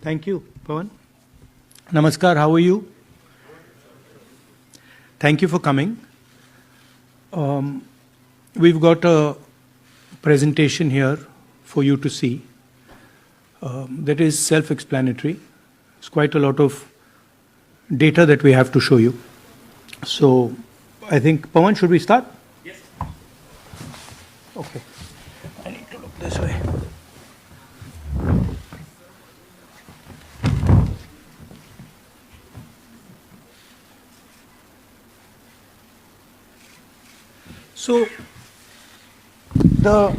Thank you, Pawan. Namaskar, how are you? Thank you for coming. We've got a presentation here for you to see that is self-explanatory. It's quite a lot of data that we have to show you. So I think, Pawan, should we start? Yes. Okay. I need to look this way. So, the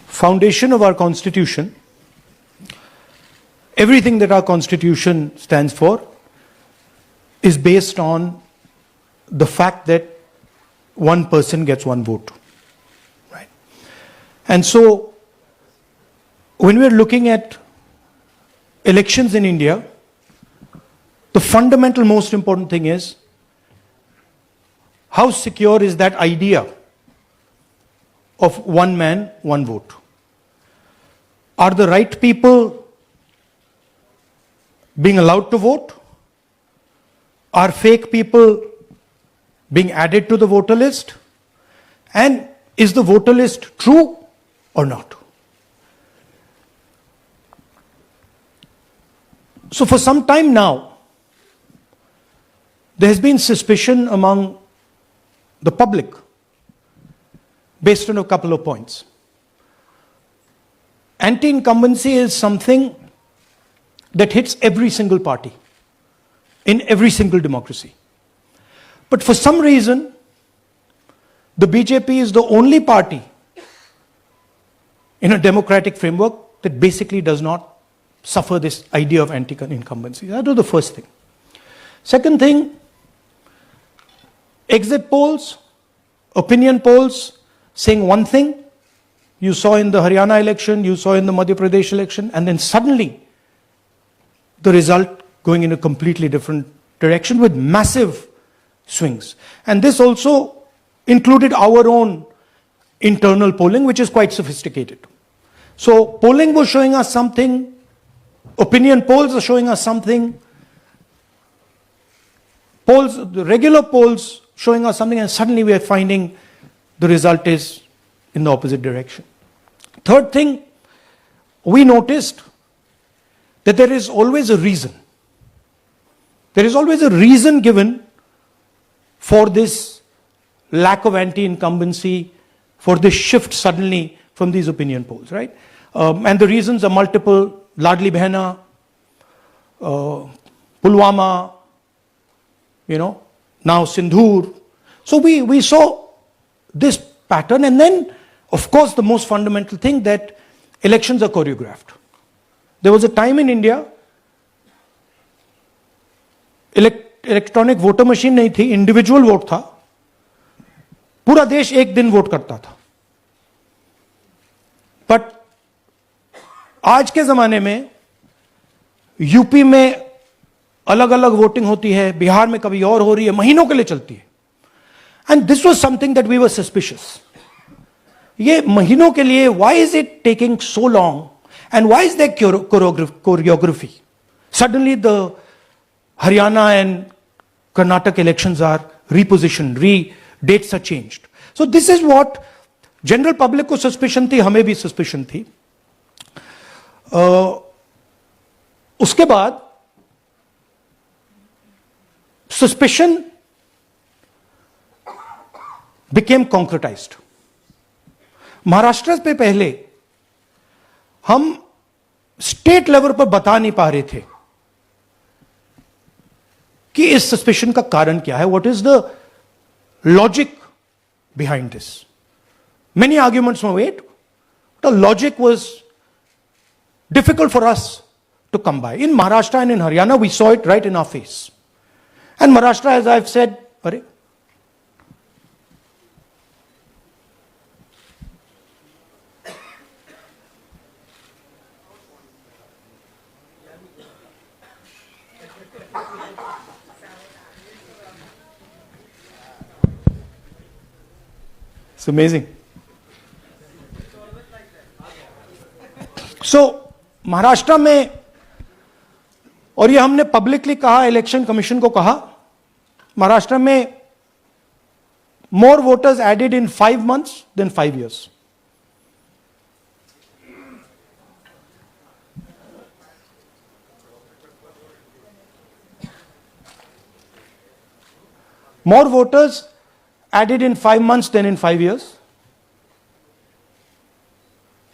foundation of our Constitution, everything that our Constitution stands for, is based on the fact that one person gets one vote. Right? And so, when we're looking at elections in India, the fundamental, most important thing is how secure is that idea of one man, one vote? Are the right people being allowed to vote? Are fake people being added to the voter list? And is the voter list true or not? So for some time now, there has been suspicion among the public based on a couple of points. Anti-incumbency is something that hits every single party in every single democracy. But for some reason, the BJP is the only party in a democratic framework that basically does not suffer this idea of anti-incumbency. That was the first thing. Second thing, exit polls, opinion polls saying one thing, you saw in the Haryana election, you saw in the Madhya Pradesh election, and then suddenly the result going in a completely different direction with massive swings. And this also included our own internal polling, which is quite sophisticated. So polling was showing us something, opinion polls are showing us something, polls, the regular polls showing us something, and suddenly we are finding the result is in the opposite direction. Third thing, we noticed that there is always a reason. There is always a reason given for this lack of anti-incumbency, for this shift suddenly from these opinion polls, right? And the reasons are multiple: Ladli Behna, Pulwama, now Sindhur. So we saw this pattern, and then, of course, the most fundamental thing, that elections are choreographed. There was a time in India, electronic voter machine नहीं थी, individual vote था, पूरा देश एक दिन vote करता था. But आज के जमाने में यूपी में अलग अलग वोटिंग होती है, बिहार में कभी और हो रही है, महीनों के लिए चलती है. And this was something that we were suspicious. ये महीनों के लिए, why is it taking so long, and why is there choreography? Suddenly the Haryana and Karnataka elections are repositioned, dates are changed. So this is what general public को suspicion थी, हमें भी suspicion थी. उसके बाद suspicion became concretized. महाराष्ट्र पे पहले हम स्टेट लेवल पर बता नहीं पा रहे थे कि इस सस्पेशन का कारण क्या है, what is the logic behind this. Many arguments were made, the logic was difficult for us to come by. In Maharashtra and in Haryana we saw it right in our face. And Maharashtra, as I have said, अरे it's amazing. So Maharashtra में, और ये हमने publicly कहा, election commission को कहा, महाराष्ट्र में more voters added in 5 months than 5 years. More voters added in 5 months than in 5 years.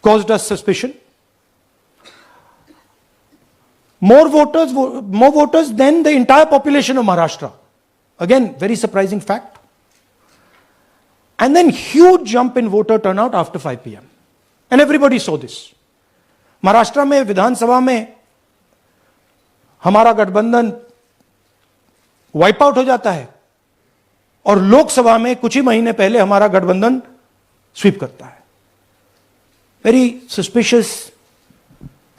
Caused us suspicion. More voters than the entire population of Maharashtra. Again, very surprising fact. And then huge jump in voter turnout after 5 p.m. And everybody saw this. Maharashtra में विधानसभा में हमारा गठबंधन wipe out हो जाता है और लोकसभा में कुछ ही महीने पहले हमारा गठबंधन स्वीप करता है. Very suspicious.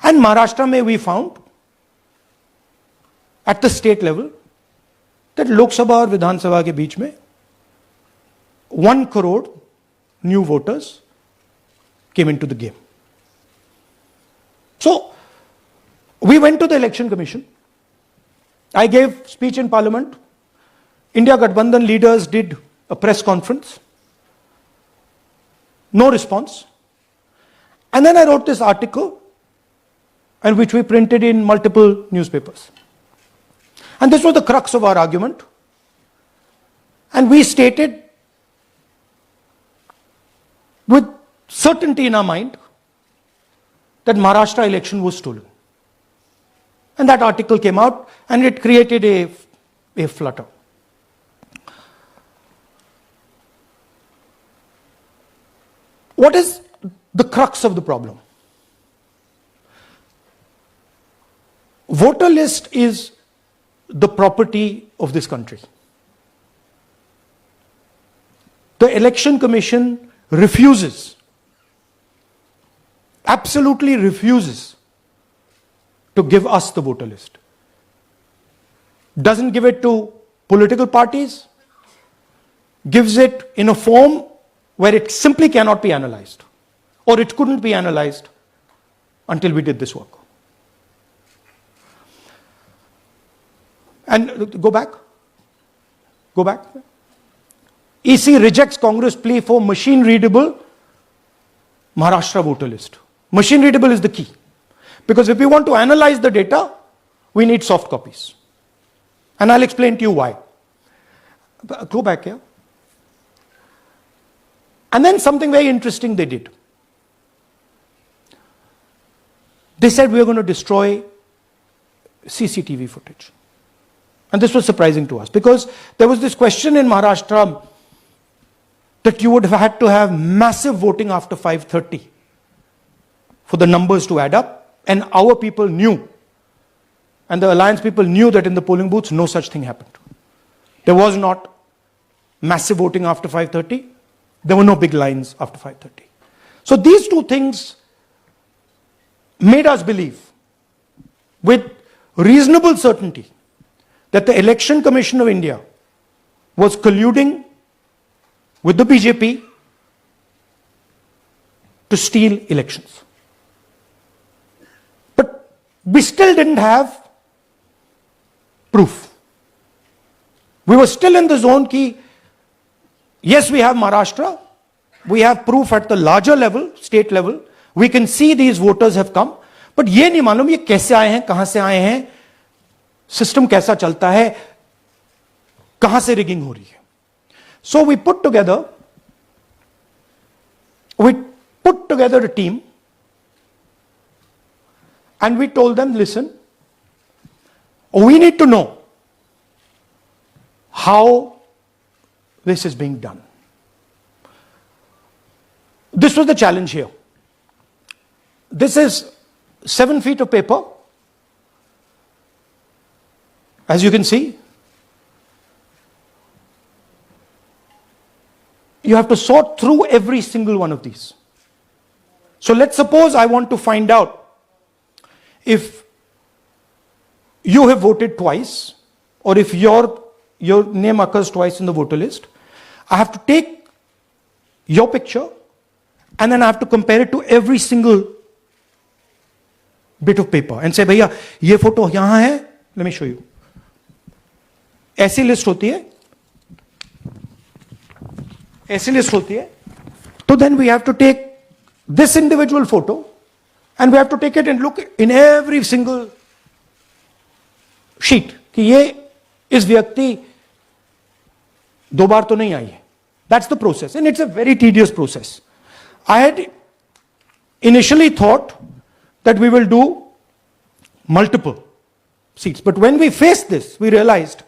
एंड महाराष्ट्र में we found at the state level that Lok Sabha और विधानसभा के बीच में 1 crore new voters came into the game. So, we went to the election commission. I gave speech in parliament. India Gathbandhan leaders did a press conference. No response. And then I wrote this article, and which we printed in multiple newspapers. And this was the crux of our argument. And we stated with certainty in our mind that Maharashtra election was stolen. And that article came out and it created a flutter. What is the crux of the problem? Voter list is the property of this country. The Election Commission refuses, absolutely refuses to give us the voter list. Doesn't give it to political parties, gives it in a form where it simply cannot be analyzed, or it couldn't be analyzed until we did this work. And go back. EC rejects Congress plea for machine readable Maharashtra voter list. Machine readable is the key. Because if we want to analyze the data, we need soft copies. And I'll explain to you why. Go back here. And then something very interesting they did. They said we are going to destroy CCTV footage. And this was surprising to us because there was this question in Maharashtra that you would have had to have massive voting after 5:30 for the numbers to add up. And our people knew, and the alliance people knew that in the polling booths, no such thing happened. There was not massive voting after 5:30. There were no big lines after 5:30. So these two things made us believe with reasonable certainty that the Election Commission of India was colluding with the BJP to steal elections. But we still didn't have proof. We were still in the zone ki, yes, we have Maharashtra, we have proof at the larger level, state level, we can see these voters have come, but ये नहीं मालूम ये कैसे आए हैं, कहां से आए हैं, सिस्टम कैसा चलता है, कहां से रिगिंग हो रही है. So we put together a team and we told them, listen, we need to know how this is being done. This was the challenge here. This is 7 feet of paper. As you can see, you have to sort through every single one of these. So let's suppose I want to find out if you have voted twice or if your name occurs twice in the voter list. I have to take your picture and then I have to compare it to every single bit of paper and say, भैया ये photo यहां है, let me show you. ऐसी list होती है, ऐसी list होती है. So then we have to take this individual photo and we have to take it and look in every single sheet कि ये इस व्यक्ति दो बार तो नहीं आई है. That's the process, and it's a very tedious process. I had initially thought that we will do multiple seats, but when we faced this, we realized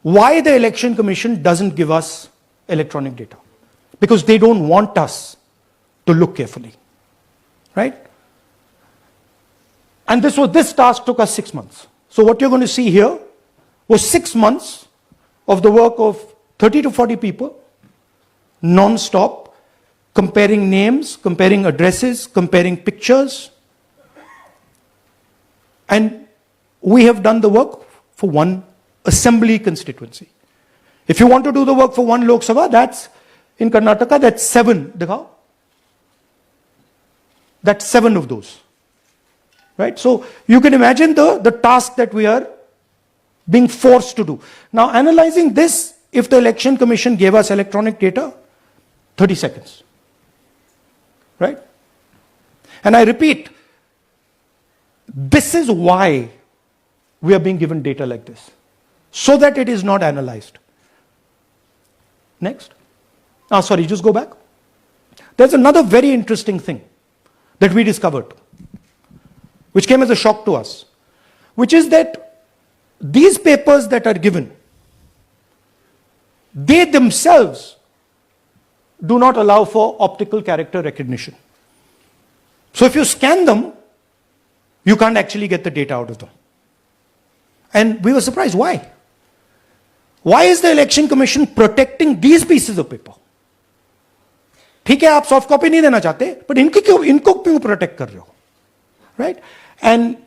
why the Election Commission doesn't give us electronic data. Because they don't want us to look carefully, right? And this task took us 6 months. So what you're going to see here was 6 months of the work of 30 to 40 people, non-stop, comparing names, comparing addresses, comparing pictures. And we have done the work for one assembly constituency. If you want to do the work for one Lok Sabha, that's in Karnataka, that's 7. Dikhao. That's 7 of those. Right? So you can imagine the task that we are being forced to do. Now, analyzing this, if the Election Commission gave us electronic data, 30 seconds. Right? And I repeat, this is why we are being given data like this, so that it is not analyzed. Next. Sorry, just go back. There's another very interesting thing that we discovered, which came as a shock to us, which is that these papers that are given, they themselves do not allow for optical character recognition. So if you scan them, you can't actually get the data out of them. And we were surprised. Why? Why is the Election Commission protecting these pieces of paper? ठीक है, आप soft copy नहीं देना चाहते, but इनको क्यों protect कर रहे हो? Right? And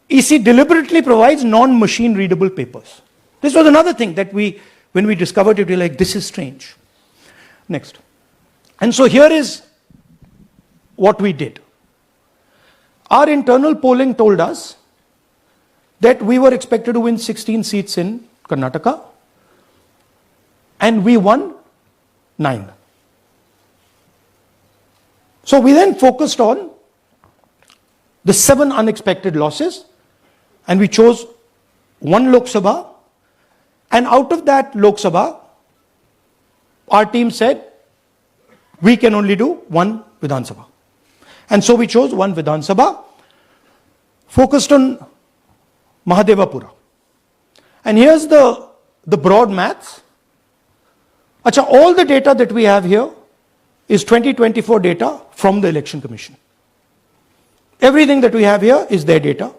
EC deliberately provides non-machine readable papers. This was another thing that when we discovered it, we were like, this is strange. Next. And so here is what we did. Our internal polling told us that we were expected to win 16 seats in Karnataka, and we won 9. So we then focused on the 7 unexpected losses, and we chose 1 Lok Sabha, and out of that Lok Sabha, our team said, we can only do 1 Vidhan Sabha. And so we chose 1 Vidhan Sabha, focused on Mahadevapura. And here's the broad maths. Achha, all the data that we have here is 2024 data from the Election Commission. Everything that we have here is their data.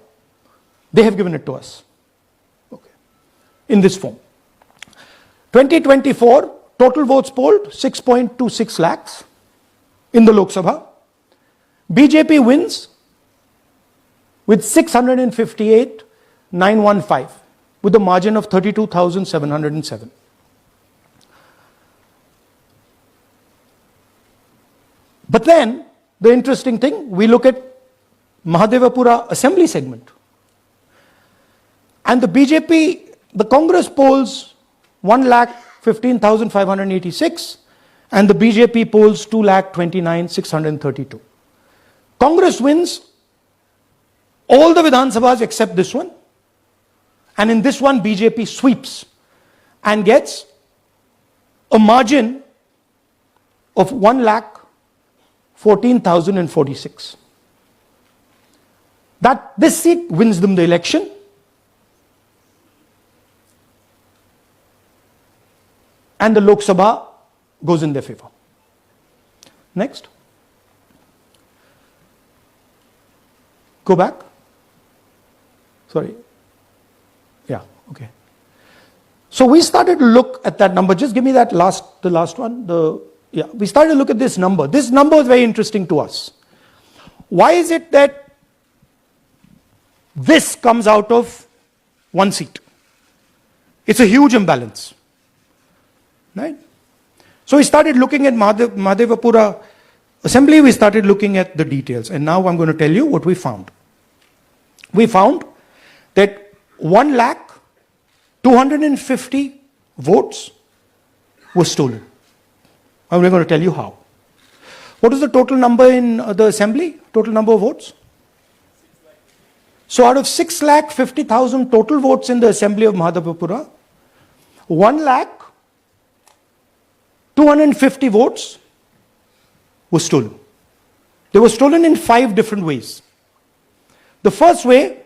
They have given it to us. Okay. In this form. 2024, total votes polled 6.26 lakhs in the Lok Sabha. BJP wins with 658,915 with a margin of 32,707. But then, the interesting thing, we look at Mahadevapura assembly segment. And the BJP, the Congress polls 1,15,586 and the BJP polls 2,29,632. Congress wins all the Vidhan Sabhas except this one. And in this one, BJP sweeps and gets a margin of 1,14,046. That this seat wins them the election. And the Lok Sabha goes in their favor. Next. Go back. Sorry. Yeah, okay. So we started to look at that number. Just give me that the last one. We started to look at this number. This number is very interesting to us. Why is it that this comes out of 1 seat? It's a huge imbalance. Right? So we started looking at Mahadevapura assembly, we started looking at the details. And now I'm going to tell you what we found. We found that 1,250,000 votes were stolen. And we're going to tell you how. What is the total number in the assembly? Total number of votes? So out of 6,50,000 total votes in the assembly of Mahadevapura, 1,250,000 votes were stolen. They were stolen in 5 different ways. The first way,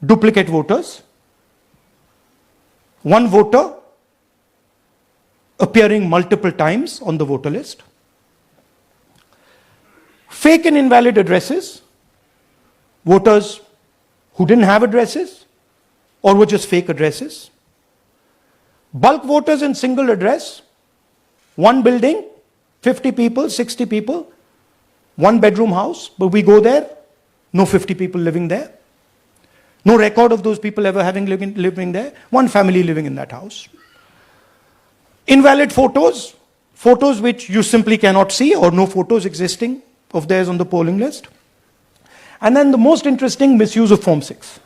duplicate voters. One voter appearing multiple times on the voter list. Fake and invalid addresses. Voters who didn't have addresses or were just fake addresses. Bulk voters in single address. One building, 50 people, 60 people, one bedroom house, but we go there, no 50 people living there. No record of those people ever having living there. One family living in that house. Invalid photos, photos which you simply cannot see or no photos existing of theirs on the polling list. And then the most interesting, misuse of Form 6.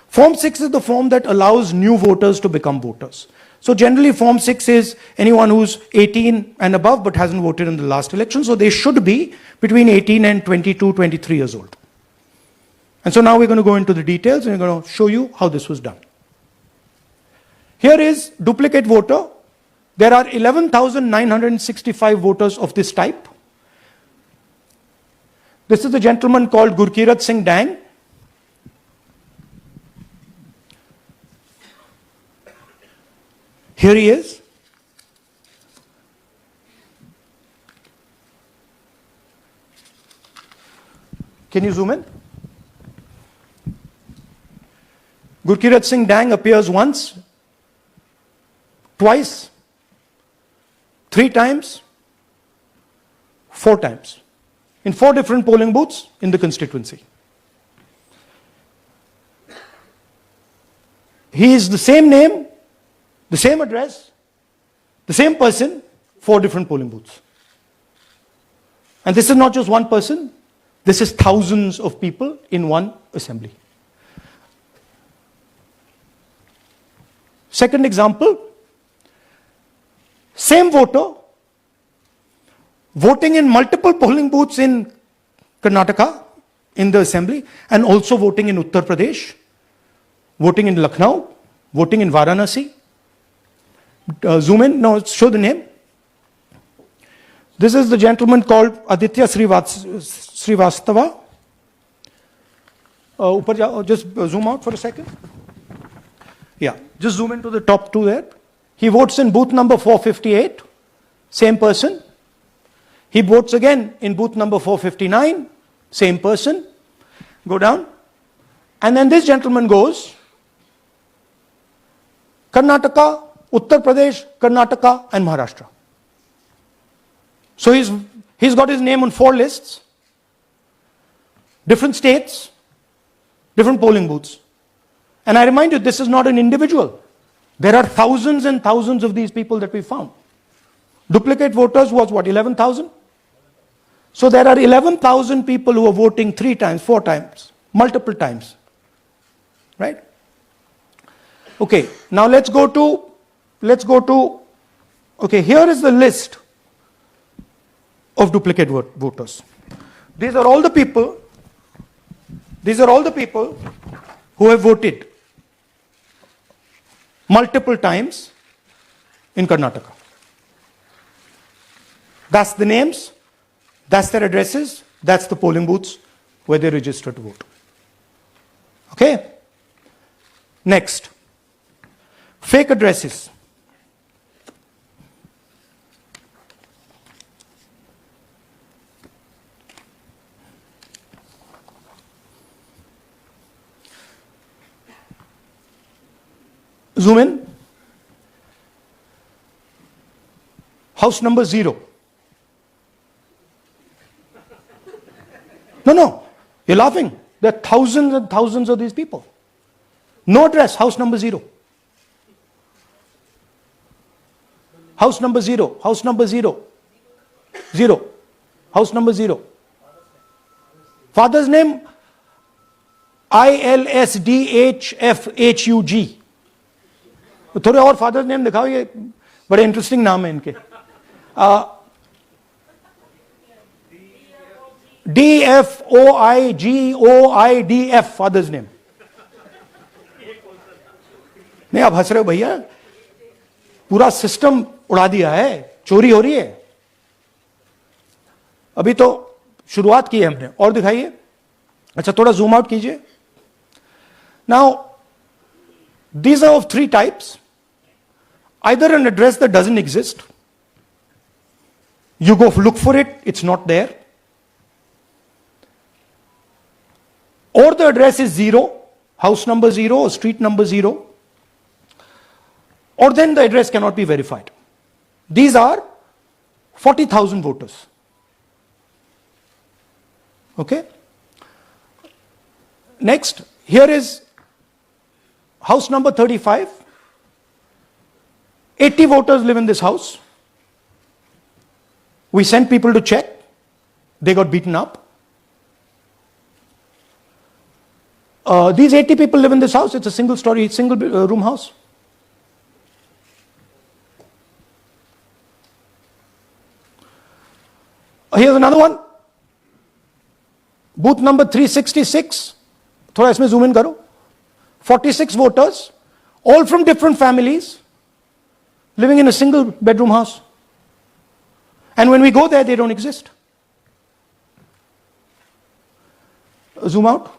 Form 6 is the form that allows new voters to become voters. So generally Form 6 is anyone who's 18 and above but hasn't voted in the last election. So they should be between 18 and 22, 23 years old. And so now we're going to go into the details and we're going to show you how this was done. Here is duplicate voter. There are 11,965 voters of this type. This is a gentleman called Gurkirat Singh Dang. Here he is. Can you zoom in? Gurkirat Singh Dang appears once, twice, 3 times, 4 times. In 4 different polling booths in the constituency. He is the same name, the same address, the same person, 4 different polling booths. And this is not just one person, this is thousands of people in one assembly. Second example, same voter, voting in multiple polling booths in Karnataka, in the assembly, and also voting in Uttar Pradesh, voting in Lucknow, voting in Varanasi. Zoom in, no, show the name. This is the gentleman called Aditya Srivastava. Just zoom out for a second. Yeah, just zoom into the top 2 there. He votes in booth number 458, same person. He votes again in booth number 459, same person. Go down. And then this gentleman goes, Karnataka, Uttar Pradesh, Karnataka, and Maharashtra. So he's got his name on 4 lists, different states, different polling booths. And I remind you, this is not an individual. There are thousands and thousands of these people that we found. Duplicate voters was what, 11,000? So there are 11,000 people who are voting 3 times, 4 times, multiple times. Right? Okay, now let's go to, okay, here is the list of duplicate voters. These are all the people who have voted multiple times in Karnataka. That's the names, that's their addresses, that's the polling booths where they register to vote. Okay? Next, fake addresses. Zoom in. House number 0. No, you're laughing. There are thousands and thousands of these people. No address, house number 0. House number 0, house number 0. 0. House number 0. Father's name, ILSDHFHUG. थोड़े और father's name दिखाओ, ये बड़े interesting नाम है इनके. DFOIGOIDF father's name. नहीं, आप हंस रहे हो भैया, पूरा सिस्टम उड़ा दिया है, चोरी हो रही है. अभी तो शुरुआत की है हमने. और दिखाइए. अच्छा, थोड़ा जूम आउट कीजिए. Now these are of 3 types. Either an address that doesn't exist, you go look for it, it's not there, or the address is 0, house number 0 or street number 0, or then the address cannot be verified. These are 40,000 voters. Okay? Next, here is house number 35. 80 voters live in this house. We sent people to check. They got beaten up. These 80 people live in this house. It's a single story, single room house. Here's another one. Booth number 366. थोड़ा इसमें zoom in करो. 46 voters, all from different families, living in a single bedroom house. And when we go there, they don't exist. Zoom out.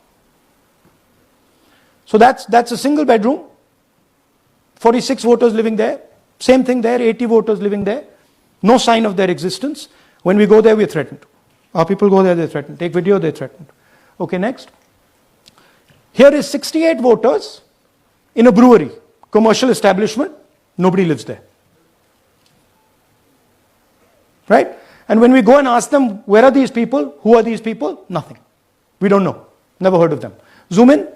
So that's a single bedroom. 46 voters living there. Same thing there, 80 voters living there. No sign of their existence. When we go there, we're threatened. Our people go there, they're threatened. Take video, they're threatened. Okay, next. Here is 68 voters in a brewery, commercial establishment. Nobody lives there. Right? And when we go and ask them, where are these people? Who are these people? Nothing. We don't know. Never heard of them. Zoom in.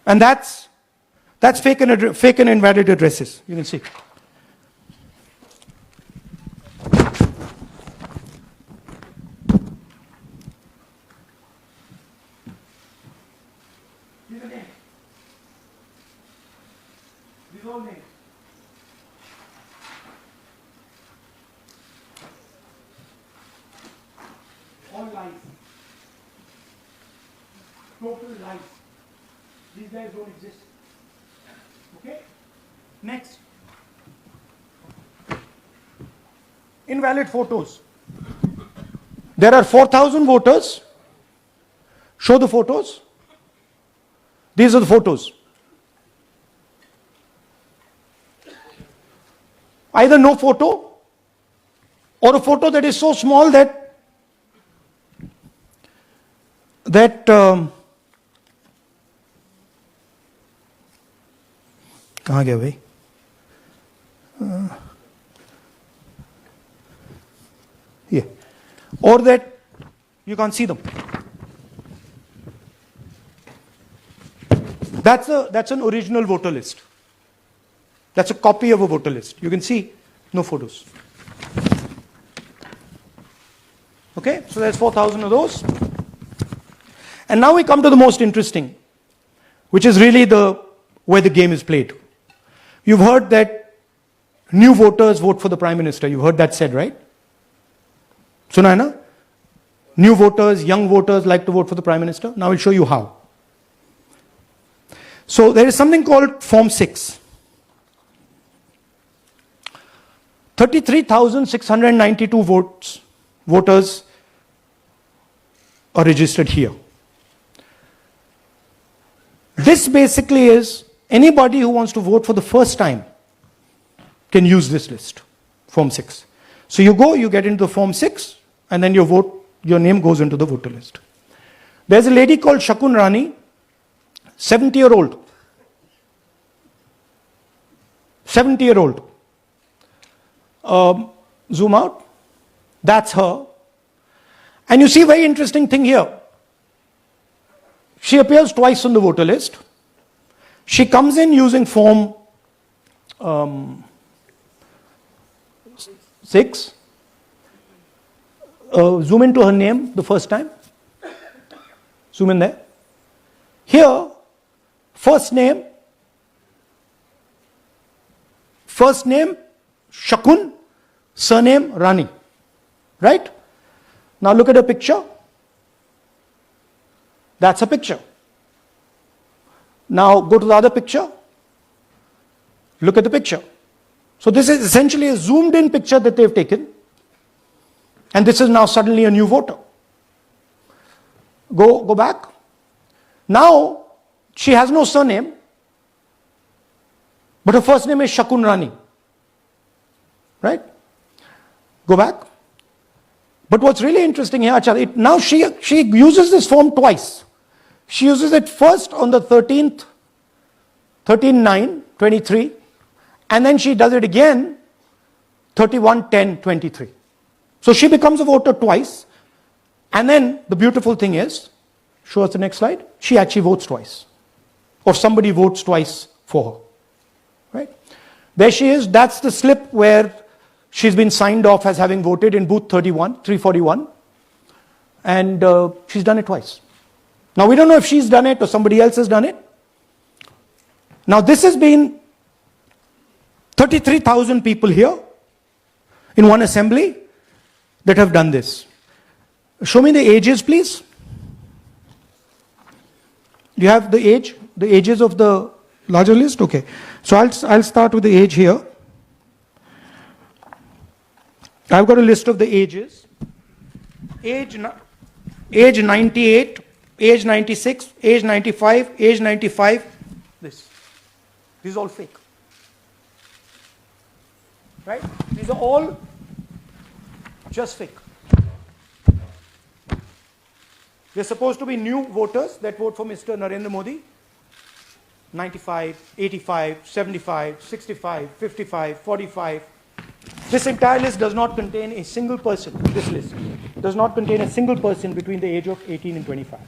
And that's fake and invalid addresses. You can see. These are names. These are all names. All lies. Total lies. These guys don't exist. Okay? Next. Invalid photos. There are 4,000 voters. Show the photos. These are the photos. Either no photo or a photo that is so small that कहाँ गया भाई? Here. Or that you can't see them. That's an original voter list. That's a copy of a voter list. You can see no photos. Okay, so there's 4,000 of those. And now we come to the most interesting, which is really where the game is played. You've heard that new voters vote for the Prime Minister. You've heard that said, right? Suna hai na? New voters, young voters like to vote for the Prime Minister. Now I'll show you how. So there is something called Form 6. 33,692 voters are registered here. This basically is anybody who wants to vote for the first time can use this list, Form 6. So you go, you get into the Form 6, and then your name goes into the voter list. There's a lady called Shakun Rani, 70-year-old. 70-year-old. Zoom out. That's her. And you see very interesting thing here. She appears twice on the voter list. She comes in using form 6. Zoom into her name the first time. Zoom in there. Here, first name Shakun, surname Rani. Right? Now look at the picture. That's a picture. Now go to the other picture. Look at the picture. So this is essentially a zoomed in picture that they've taken. And this is now suddenly a new voter. Go back. Now she has no surname, but her first name is Shakun Rani. Right? Go back. But what's really interesting here, now she uses this form twice. She uses it first on the 13th, 13/9/23, and then she does it again 31/10/23. So she becomes a voter twice, and then the beautiful thing is, show us the next slide, she actually votes twice, or somebody votes twice for her. Right? There she is. That's the slip where she's been signed off as having voted in booth 341, and she's done it twice. Now we don't know if she's done it or somebody else has done it. Now this has been 33,000 people here in one assembly that have done this. Show me the ages, please. Do you have the ages of the larger list? Okay. So I'll start with the age here. I've got a list of the ages. Age 98, age 96, age 95, age 95. This is all fake. Right? These are all just fake. They're supposed to be new voters that vote for Mr. Narendra Modi. 95, 85, 75, 65, 55, 45. This entire list does not contain a single person. This list does not contain a single person between the age of 18 and 25.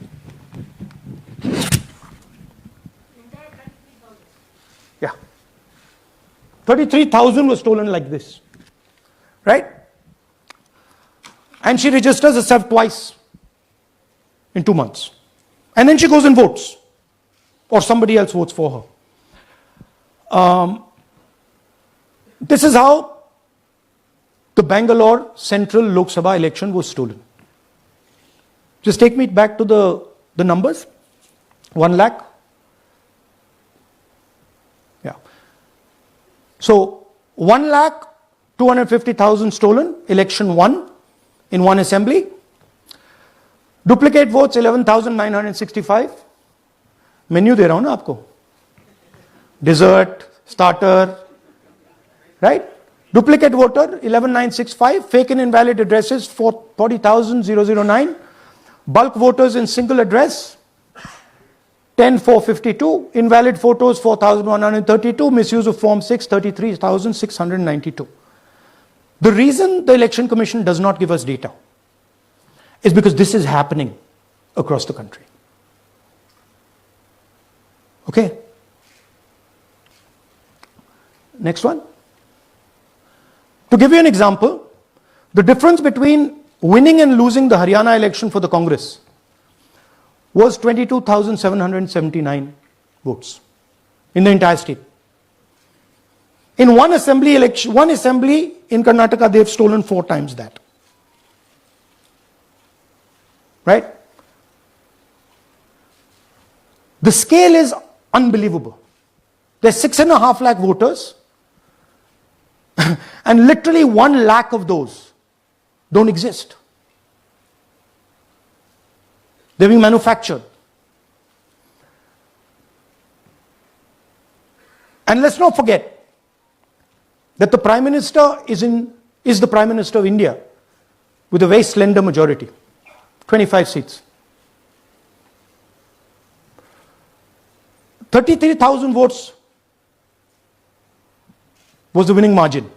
Yeah. 33,000 was stolen like this. Right? And she registers herself twice in 2 months. And then she goes and votes. Or somebody else votes for her. This is how the Bangalore Central Lok Sabha election was stolen. Just take me back to the numbers. 1 lakh. Yeah. So 1,250,000 stolen, election won in one assembly. Duplicate votes 11,965. Menu दे रहा हूं ना आपको. Dessert, starter, right? Duplicate voter 11,965. Fake and invalid addresses 40,009. Bulk voters in single address 10,452. Invalid photos 4,132. Misuse of form 6 33,692. The reason the Election Commission does not give us data is because this is happening across the country. Okay. Next one. To give you an example, the difference between winning and losing the Haryana election for the Congress was 22,779 votes in the entire state. In one assembly election, one assembly in Karnataka, they've stolen 4 times that. Right? The scale is unbelievable. There's 6.5 lakh voters, and literally 1 lakh of those don't exist. They're being manufactured. And let's not forget that the Prime Minister is the Prime Minister of India with a very slender majority, 25 seats. 33,000 votes was the winning margin.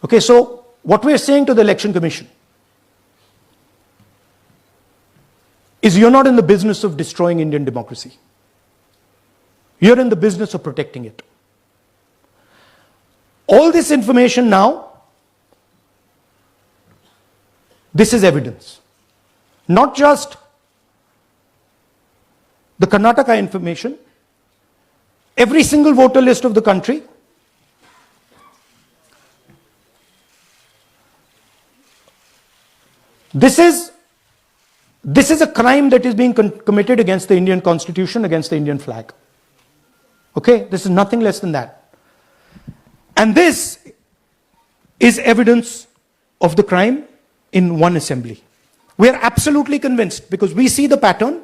Okay, so what we are saying to the Election Commission is you're not in the business of destroying Indian democracy. You're in the business of protecting it. All this information now, this is evidence. Not just the Karnataka information, every single voter list of the country, this is a crime that is being committed against the Indian Constitution, against the Indian flag. Okay, this is nothing less than that. And this is evidence of the crime in one assembly. We are absolutely convinced, because we see the pattern,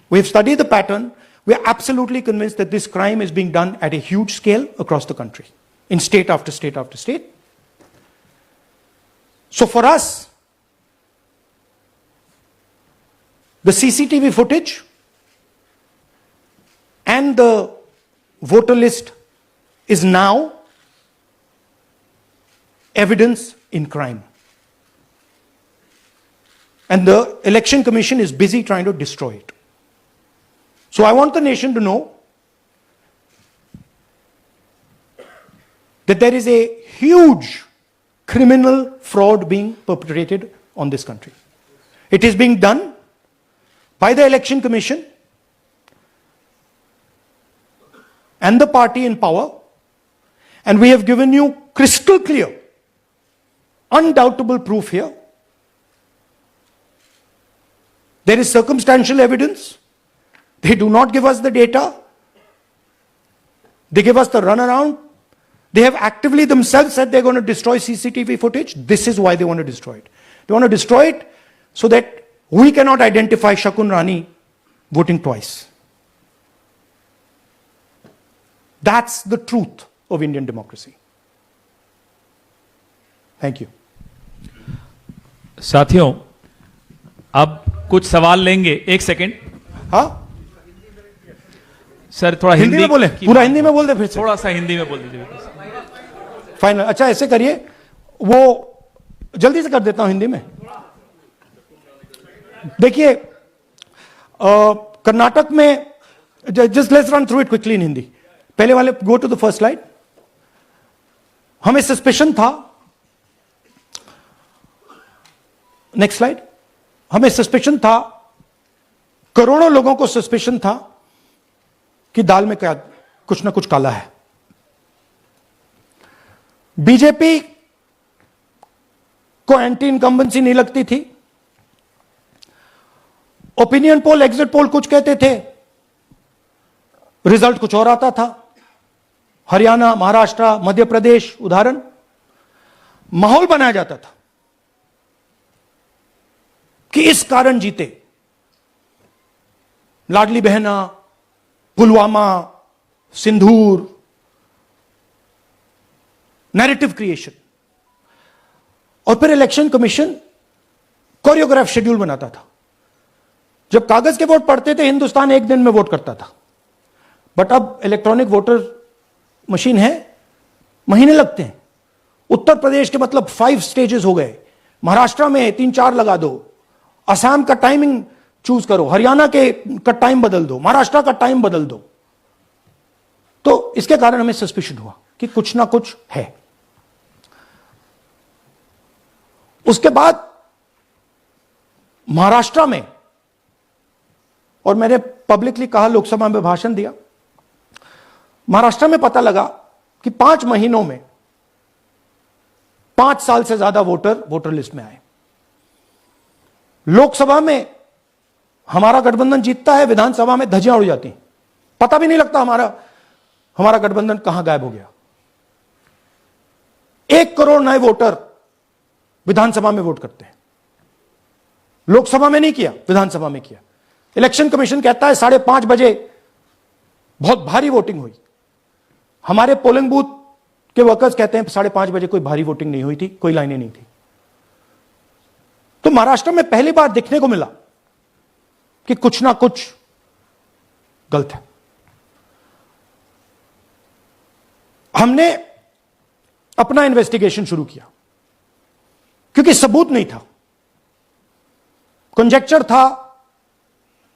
we have studied the pattern, we are absolutely convinced that this crime is being done at a huge scale across the country, in state after state after state. So for us, the CCTV footage and the voter list is now evidence in crime. And the Election Commission is busy trying to destroy it. So I want the nation to know that there is a huge criminal fraud being perpetrated on this country. It is being done by the Election Commission and the party in power, and we have given you crystal clear, undoubtable proof here. There is circumstantial evidence. They do not give us the data. They give us the runaround. They have actively themselves said they're going to destroy CCTV footage. This is why they want to destroy it. They want to destroy it so that we cannot identify Shakun Rani voting twice. That's the truth of Indian democracy. Thank you. साथियों, अब कुछ सवाल लेंगे. एक second. हाँ, sir थोड़ा हिंदी में बोले, पूरा हिंदी में बोल दे, फिर से थोड़ा सा हिंदी में बोल दीजिए. फाइनल. अच्छा ऐसे करिए, वो जल्दी से कर देता हूं हिंदी में. देखिए, कर्नाटक में, just let's run through it quickly in Hindi. पहले वाले, go to the first slide. हमें सस्पेशन था, नेक्स्ट स्लाइड. हमें सस्पेशन था, करोड़ों लोगों को सस्पेशन था कि दाल में क्या कुछ ना कुछ काला है. बीजेपी को एंटी इनकम्बेंसी नहीं लगती थी. ओपिनियन पोल, एग्जिट पोल कुछ कहते थे, रिजल्ट कुछ और आता था. हरियाणा, महाराष्ट्र, मध्य प्रदेश उदाहरण, माहौल बनाया जाता था कि इस कारण जीते. लाडली बहना, पुलवामा, सिंदूर, नैरेटिव क्रिएशन. और फिर इलेक्शन कमीशन कोरियोग्राफ शेड्यूल बनाता था. जब कागज के वोट पड़ते थे, हिंदुस्तान एक दिन में वोट करता था. बट अब इलेक्ट्रॉनिक वोटर मशीन है, महीने लगते हैं. उत्तर प्रदेश के मतलब 5 स्टेजेस हो गए. महाराष्ट्र में 3-4 लगा दो. असम का टाइमिंग चूज करो, हरियाणा का टाइम बदल दो, महाराष्ट्र का टाइम बदल दो. तो इसके कारण हमें सस्पिशन हुआ कि कुछ ना कुछ है. उसके बाद महाराष्ट्र में, और मैंने पब्लिकली कहा, लोकसभा में भाषण दिया, महाराष्ट्र में पता लगा कि 5 महीनों में 5 साल से ज्यादा वोटर लिस्ट में आए. लोकसभा में हमारा गठबंधन जीतता है, विधानसभा में धज्जियां उड़ जाती हैं. पता भी नहीं लगता हमारा गठबंधन कहां गायब हो गया. 1 करोड़ नए वोटर विधानसभा में वोट करते हैं. लोकसभा में नहीं किया, विधानसभा में किया. इलेक्शन कमीशन कहता है 5:30 बजे बहुत भारी वोटिंग हुई. हमारे पोलिंग बूथ के वर्कर्स कहते हैं 5:30 बजे कोई भारी वोटिंग नहीं हुई थी, कोई लाइनें नहीं थी. तो महाराष्ट्र में पहली बार देखने को मिला कि कुछ ना कुछ गलत है. हमने अपना इन्वेस्टिगेशन शुरू किया क्योंकि सबूत नहीं था, कंजेक्चर था.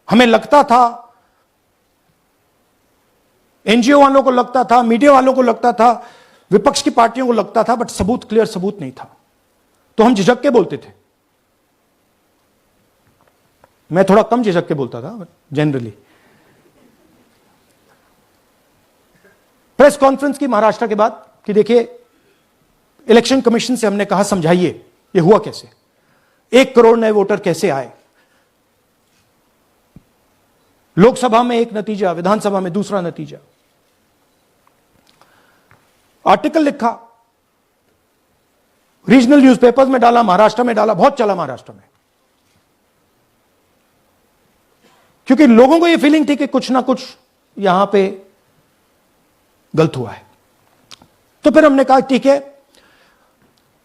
हमें लगता था एनजीओ वालों को लगता था, मीडिया वालों को लगता था, विपक्ष की पार्टियों को लगता था, बट सबूत, क्लियर सबूत नहीं था। तो हम झिझक के बोलते थे। मैं थोड़ा कम झिझक के बोलता था, बट जनरली। प्रेस कॉन्फ्रेंस की महाराष्ट्र के बाद कि देखिए, इलेक्शन कमीशन से हमने कहा समझाइए ये हुआ कैसे, 1 करोड़ नए वोटर कैसे आए, लोकसभा में एक नतीजा, विधानसभा में दूसरा नतीजा। आर्टिकल लिखा, रीजनल न्यूज़पेपर्स में डाला, महाराष्ट्र में डाला, बहुत चला महाराष्ट्र में, क्योंकि लोगों को यह फीलिंग थी कि कुछ ना कुछ यहां पे गलत हुआ है। तो फिर हमने कहा ठीक है,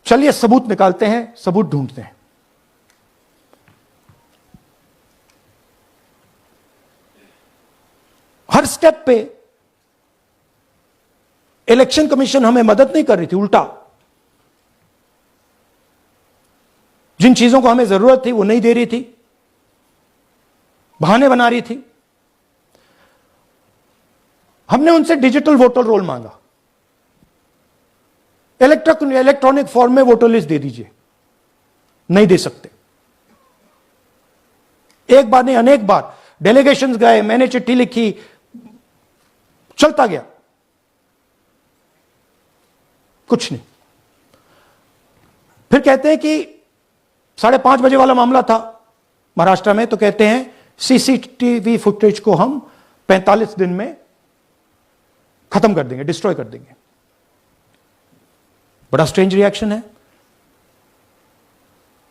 चलिए सबूत निकालते हैं, सबूत ढूंढते हैं। हर स्टेप पे इलेक्शन कमीशन हमें मदद नहीं कर रही थी, उल्टा जिन चीजों को हमें जरूरत थी वो नहीं दे रही थी, बहाने बना रही थी। हमने उनसे डिजिटल वोटर रोल मांगा, इलेक्ट्रॉनिक फॉर्म में वोटर लिस्ट दे दीजिए, नहीं दे सकते। एक बार नहीं, अनेक बार डेलीगेशंस गए, मैंने चिट्ठी लिखी, चलता गया, कुछ नहीं। फिर कहते हैं कि 5:30 बजे वाला मामला था महाराष्ट्र में, तो कहते हैं सीसीटीवी फुटेज को हम 45 दिन में खत्म कर देंगे, डिस्ट्रॉय कर देंगे। बड़ा स्ट्रेंज रिएक्शन है।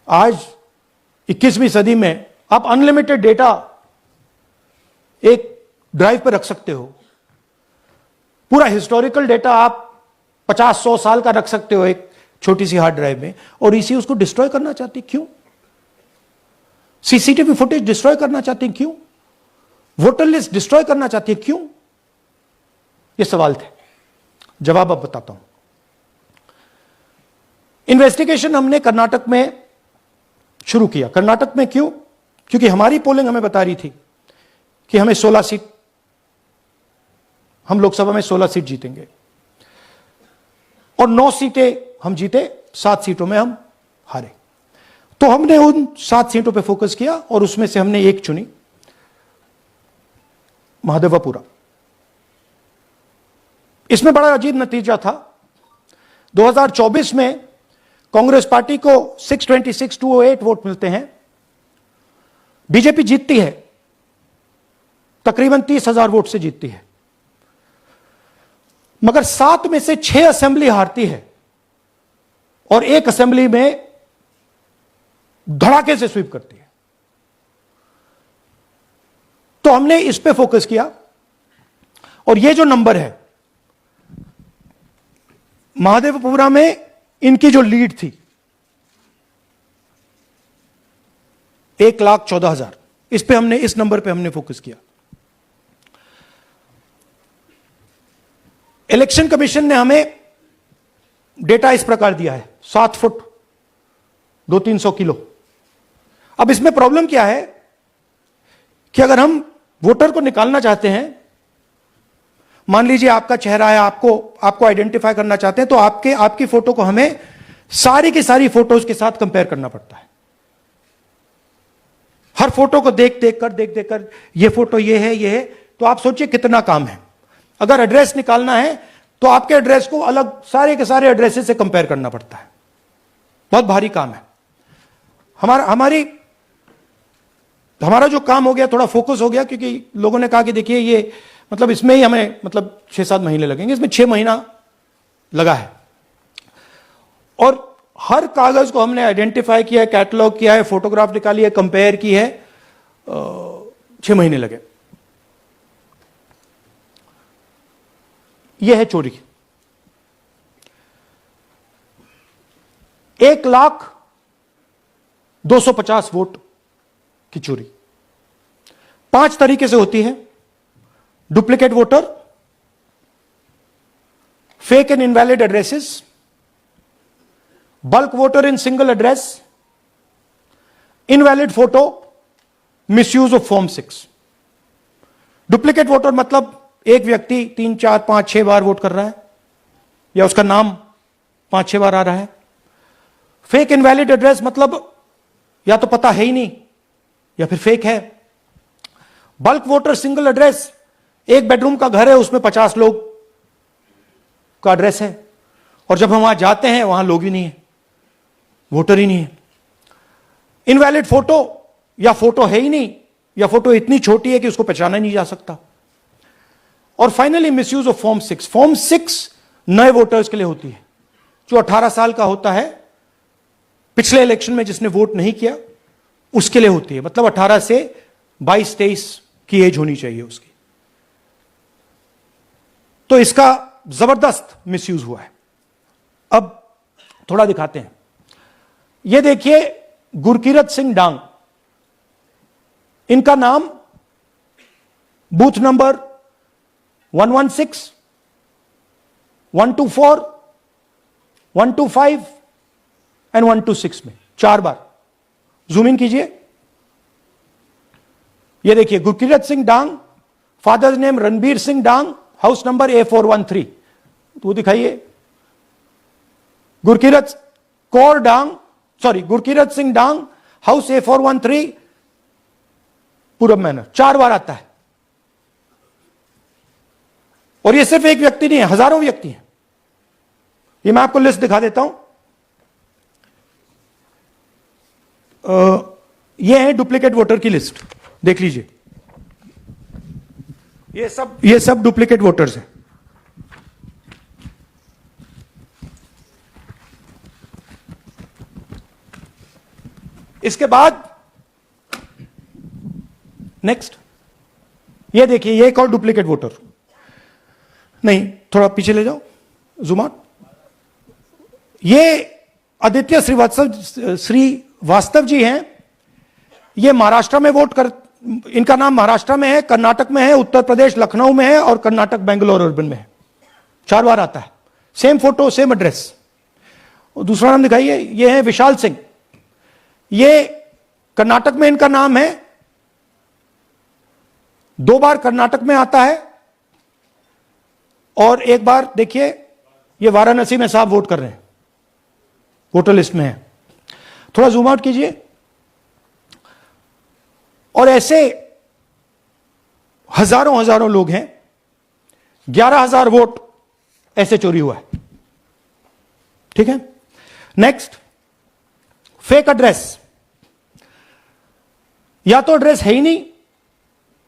आज 21वीं सदी में आप अनलिमिटेड डेटा एक ड्राइव पर रख सकते हो, पूरा हिस्टोरिकल डेटा आप 50-100 साल का रख सकते हो एक छोटी सी हार्ड ड्राइव में, और इसी उसको डिस्ट्रॉय करना चाहती, क्यों? सीसीटीवी फुटेज डिस्ट्रॉय करना चाहती, क्यों? वोटर लिस्ट डिस्ट्रॉय करना चाहती है, क्यों? ये सवाल थे, जवाब अब बताता हूं। इन्वेस्टिगेशन हमने कर्नाटक में शुरू किया। कर्नाटक में क्यों? क्योंकि हमारी पोलिंग हमें बता रही थी कि हमें 16 सीट, हम लोकसभा में 16 सीट जीतेंगे, और 9 सीटें हम जीते, 7 सीटों में हम हारे। तो हमने उन 7 सीटों पे फोकस किया, और उसमें से हमने एक चुनी, महादेवपुरा। इसमें बड़ा अजीब नतीजा था। 2024 में कांग्रेस पार्टी को 626-208 वोट मिलते हैं, बीजेपी जीतती है, तकरीबन 30,000 वोट से जीतती है, मगर 7 में से 6 असेंबली हारती है, और 1 असेंबली में धड़ाके से स्वीप करती है। तो हमने इस पे फोकस किया, और ये जो नंबर है, महादेवपुरा में इनकी जो लीड थी 1,14,000, इस पे हमने, इस नंबर पे हमने फोकस किया। इलेक्शन कमीशन ने हमें डेटा इस प्रकार दिया है, 7 फुट 200-300 किलो। अब इसमें प्रॉब्लम क्या है कि अगर हम वोटर को निकालना चाहते हैं, मान लीजिए आपका चेहरा है, आपको आइडेंटिफाई करना चाहते हैं, तो आपकी फोटो को हमें सारी की सारी फोटोज के साथ कंपेयर करना पड़ता है। हर फोटो को देख कर ये फोटो ये है, तो आप सोचिए कितना काम है। अगर एड्रेस निकालना है तो आपके एड्रेस को अलग सारे के सारे एड्रेसेस से कंपेयर करना पड़ता है, बहुत भारी काम है। हमारा जो काम हो गया, थोड़ा फोकस हो गया, क्योंकि लोगों ने कहा कि देखिए ये मतलब इसमें ही हमें मतलब 6-7 महीने लगेंगे, इसमें 6 महीना लगा है, और हर कागज को हमने आइडेंटिफाई किया है, कैटलॉग किया है, फोटोग्राफ निकाली है, कंपेयर की है, 6 महीने लगे। यह है चोरी। 1,02,50 वोट की चोरी 5 तरीके से होती है: duplicate voter, fake and invalid addresses, bulk voter in single address, invalid photo, misuse of form 6। Duplicate voter मतलब एक व्यक्ति 3, 4, 5, 6 बार वोट कर रहा है, या उसका नाम 5, 6 बार आ रहा है। फेक इनवैलिड एड्रेस मतलब या तो पता है ही नहीं या फिर फेक है। बल्क वोटर सिंगल एड्रेस, एक बेडरूम का घर है, उसमें 50 लोग का एड्रेस है, और जब हम वहां जाते हैं वहां लोग ही नहीं है, वोटर ही नहीं है। इनवैलिड फोटो, या फोटो है ही नहीं, या फोटो इतनी छोटी है कि उसको पहचाना नहीं जा सकता। और finally misuse of form 6। Form 6 नए वोटर्स के लिए होती है, जो 18 साल का होता है, पिछले इलेक्शन में जिसने वोट नहीं किया उसके लिए होती है। मतलब 18 से 22-23 की एज होनी चाहिए उसकी। तो इसका जबरदस्त मिसयूज हुआ है। अब थोड़ा दिखाते हैं। यह देखिए गुरकीरत सिंह डांग, इनका नाम बूथ नंबर 116, 124, 125 एंड 126 में 4 बार। जूम इन कीजिए। यह देखिए गुरकीरत सिंह डांग, फादर्स नेम रणबीर सिंह डांग, हाउस नंबर A413। तो दिखाइए गुरकीरत कौर डांग, सॉरी गुरकीरत सिंह डांग, हाउस A413, पूरब मैनर। 4 बार आता है। और यह सिर्फ एक व्यक्ति नहीं है, हजारों व्यक्ति हैं। ये मैं आपको लिस्ट दिखा देता हूं। ये है डुप्लीकेट वोटर की लिस्ट, देख लीजिए। ये सब डुप्लीकेट वोटर्स हैं। इसके बाद नेक्स्ट, ये देखिए, ये एक और डुप्लीकेट वोटर। नहीं, थोड़ा पीछे ले जाओ, जूम आउट। ये आदित्य श्रीवास्तव जी हैं। ये महाराष्ट्र में वोट कर, इनका नाम महाराष्ट्र में है, कर्नाटक में है, उत्तर प्रदेश लखनऊ में है, और कर्नाटक बेंगलोर अर्बन में है। 4 बार आता है। Same photo, same address. दूसरा नाम दिखाइए। ये है विशाल सिंह। ये कर्नाटक में इनका नाम है, 2 बार कर्नाटक में आता है, और 1 बार देखिए ये वाराणसी में साहब वोट कर रहे हैं, वोटर लिस्ट में है। थोड़ा जूम आउट कीजिए। और ऐसे हजारों लोग हैं। 11,000 वोट ऐसे चोरी हुआ है। ठीक है। Next, fake address. या तो एड्रेस है ही नहीं,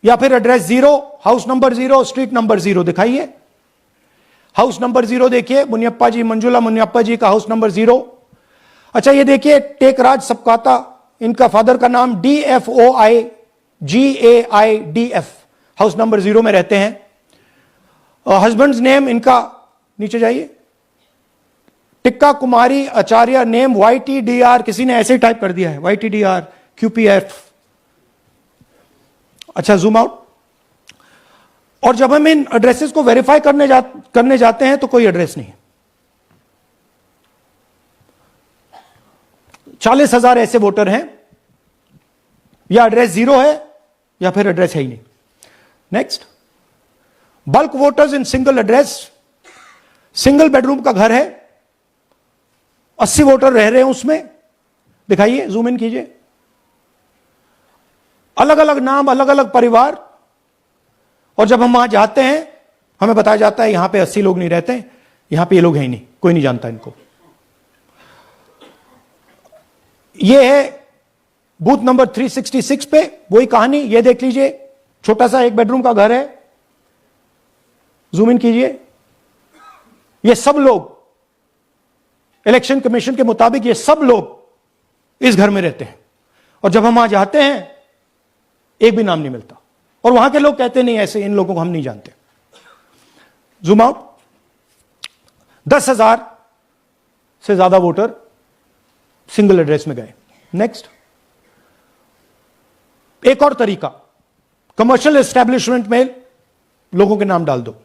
या फिर address 0, house number 0, street number 0। दिखाइए हाउस नंबर 0, देखिए मुनियप्पा जी, मंजुला मुनियप्पा जी का हाउस नंबर 0। अच्छा, ये देखिए टेकराज सबकाता, इनका फादर का नाम DFOIGAIDF, हाउस नंबर 0 में रहते हैं। हस्बैंड्स नेम इनका, नीचे जाइए, टिक्का कुमारी आचार्य, नेम YTDR, किसी ने ऐसे ही टाइप कर दिया है, YTDR QPF। अच्छा, जूम आउट। और जब हम इन एड्रेसेस को वेरीफाई करने जाते हैं तो कोई एड्रेस नहीं है। 40,000 ऐसे वोटर हैं, या एड्रेस 0 है या फिर एड्रेस है ही नहीं। Next, bulk voters in single address. Single bedroom का घर है, 80 वोटर रह रहे हैं उसमें। दिखाइए, जूम इन कीजिए। अलग अलग नाम, अलग अलग परिवार, और जब हम वहां जाते हैं हमें बताया जाता है यहां पे 80 लोग नहीं रहते, यहां पे ये लोग हैं ही नहीं, कोई नहीं जानता इनको। ये है बूथ नंबर 366 पे वही कहानी। ये देख लीजिए, छोटा सा 1 बेडरूम का घर है। जूम इन कीजिए। ये सब लोग, इलेक्शन कमीशन के मुताबिक ये सब लोग इस घर में रहते हैं, और जब हम वहां जाते हैं एक भी नाम नहीं मिलता, और वहां के लोग कहते नहीं, ऐसे इन लोगों को हम नहीं जानते। Zoom out. 10,000 से ज्यादा वोटर सिंगल एड्रेस में गए। नेक्स्ट, एक और तरीका, कमर्शियल एस्टेब्लिशमेंट में लोगों के नाम डाल दो।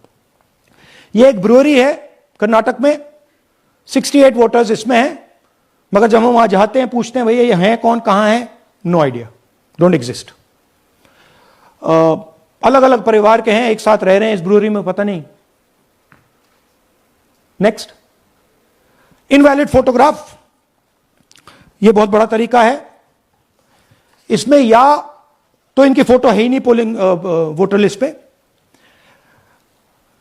यह एक ब्रूअरी है कर्नाटक में, 68 वोटर्स इसमें हैं, मगर जब हम वहां जाते हैं पूछते हैं भैया ये हैं कौन, कहां है, नो आइडिया, डोंट एग्जिस्ट। अलग अलग परिवार के हैं, एक साथ रह रहे हैं इस ब्रूअरी में, पता नहीं। नेक्स्ट, इनवैलिड फोटोग्राफ, यह बहुत बड़ा तरीका है। इसमें या तो इनकी फोटो है ही नहीं पोलिंग वोटर लिस्ट पे,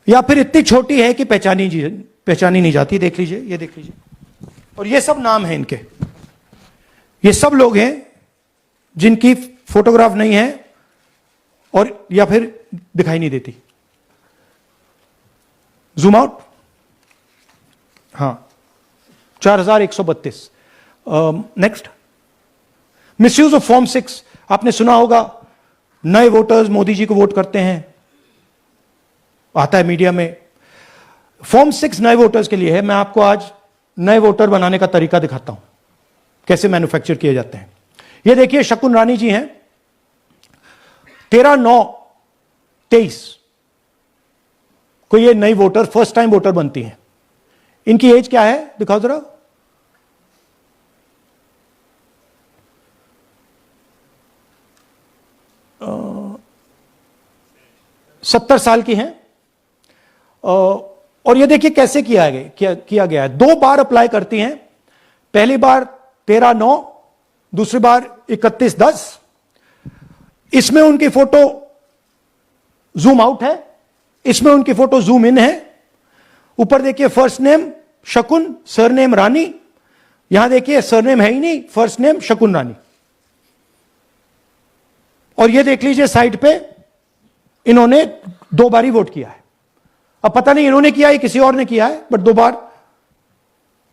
या फिर इतनी छोटी है कि पहचानी नहीं जाती। देख लीजिए, ये देख लीजिए, और ये सब नाम है इनके। ये सब लोग हैं जिनकी फोटोग्राफ नहीं है और या फिर दिखाई नहीं देती। जूम आउट, हां, 4132। Next, misuse of form 6। आपने सुना होगा, नए वोटर्स मोदी जी को वोट करते हैं, आता है मीडिया में। फॉर्म 6 नए वोटर्स के लिए है। मैं आपको आज नए वोटर बनाने का तरीका दिखाता हूं, कैसे मैन्युफैक्चर किए जाते हैं। ये देखिए, शकुन रानी जी हैं, 13/9/23 को ये नई वोटर, फर्स्ट टाइम वोटर बनती हैं। इनकी एज क्या है, दिखाओ जरा। अ, 70 साल की हैं। और ये देखिए कैसे किया गया है। 2 बार अप्लाई करती हैं। पहली बार 13/9, दूसरी बार 31/10। इसमें उनकी फोटो जूम आउट है, इसमें उनकी फोटो जूम इन है। ऊपर देखिए, फर्स्ट नेम शकुन, सरनेम रानी। यहां देखिए, सरनेम है ही नहीं, फर्स्ट नेम शकुन रानी। और ये देख लीजिए साइड पे, इन्होंने 2 बार ही वोट किया है। अब पता नहीं इन्होंने किया है किसी और ने किया है, बट 2 बार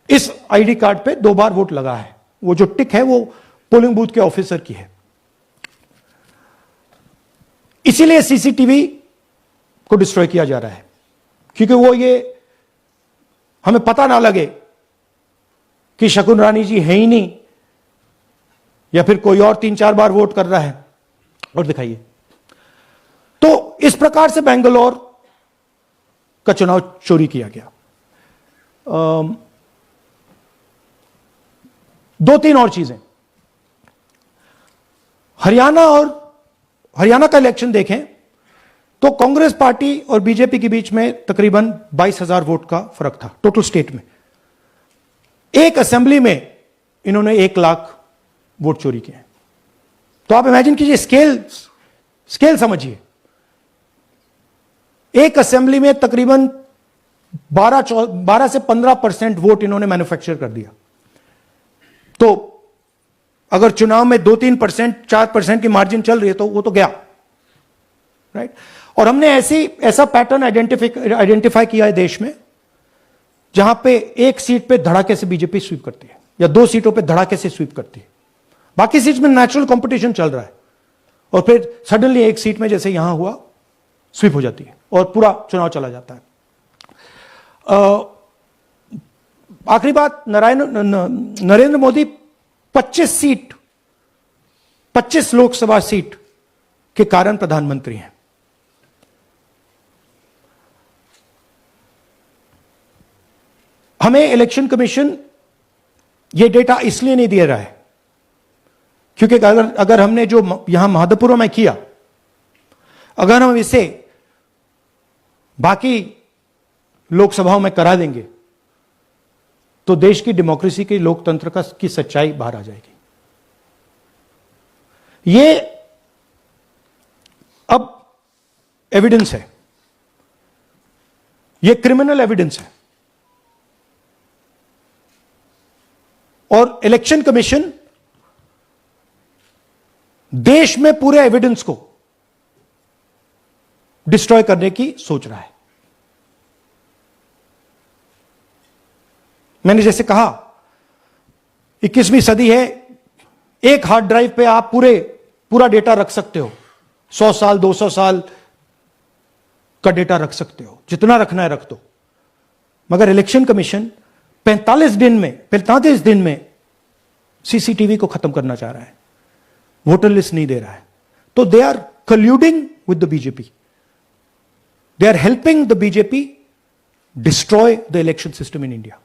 इस आईडी कार्ड पे 2 बार वोट लगा है। वो जो टिक है वो पोलिंग बूथ के ऑफिसर की है। इसीलिए सीसीटीवी को डिस्ट्रॉय किया जा रहा है, क्योंकि वो ये हमें पता ना लगे कि शकुन रानी जी है ही नहीं, या फिर कोई और 3-4 बार वोट कर रहा है। और दिखाइए, तो इस प्रकार से बेंगलोर का चुनाव चोरी किया गया। 2-3 और चीजें। हरियाणा का इलेक्शन देखें तो कांग्रेस पार्टी और बीजेपी के बीच में तकरीबन 22,000 वोट का फर्क था टोटल स्टेट में। एक असेंबली में इन्होंने 1 लाख वोट चोरी किए। तो आप इमेजिन कीजिए, स्केल समझिए। एक असेंबली में तकरीबन 12 से 15% वोट इन्होंने मैन्युफैक्चर कर दिया। तो अगर चुनाव में 2-3%, 4% की मार्जिन चल रही है तो वो तो गया, राइट। और हमने ऐसा पैटर्न आइडेंटिफाई किया है देश में, जहां पे एक सीट पे धड़ाके से बीजेपी स्वीप करती है, या 2 सीटों पे धड़ाके से स्वीप करती है। बाकी सीट में नेचुरल कंपटीशन चल रहा है, और फिर सडनली एक सीट में जैसे यहां हुआ स्वीप हो जाती है और पूरा चुनाव चला जाता है। आखिरी बात, नरेंद्र मोदी 25 लोकसभा सीट के कारण प्रधानमंत्री हैं। हमें इलेक्शन कमीशन यह डेटा इसलिए नहीं दे रहा है क्योंकि अगर हमने जो यहां महादपुरम में किया, अगर हम इसे बाकी लोकसभाओं में करा देंगे तो देश की डेमोक्रेसी की, लोकतंत्र की सच्चाई बाहर आ जाएगी। ये अब एविडेंस है, ये क्रिमिनल एविडेंस है। और इलेक्शन कमीशन देश में पूरे एविडेंस को डिस्ट्रॉय करने की सोच रहा है। मैंने जैसे कहा, 21वीं सदी है, एक हार्ड ड्राइव पे आप पूरा डेटा रख सकते हो। 100 साल 200 साल का डेटा रख सकते हो, जितना रखना है रख दो। मगर इलेक्शन कमीशन 45 दिन में सीसीटीवी को खत्म करना चाह रहा है, वोटर लिस्ट नहीं दे रहा है। तो they are colluding with the BJP, they are helping the BJP destroy the election system in India.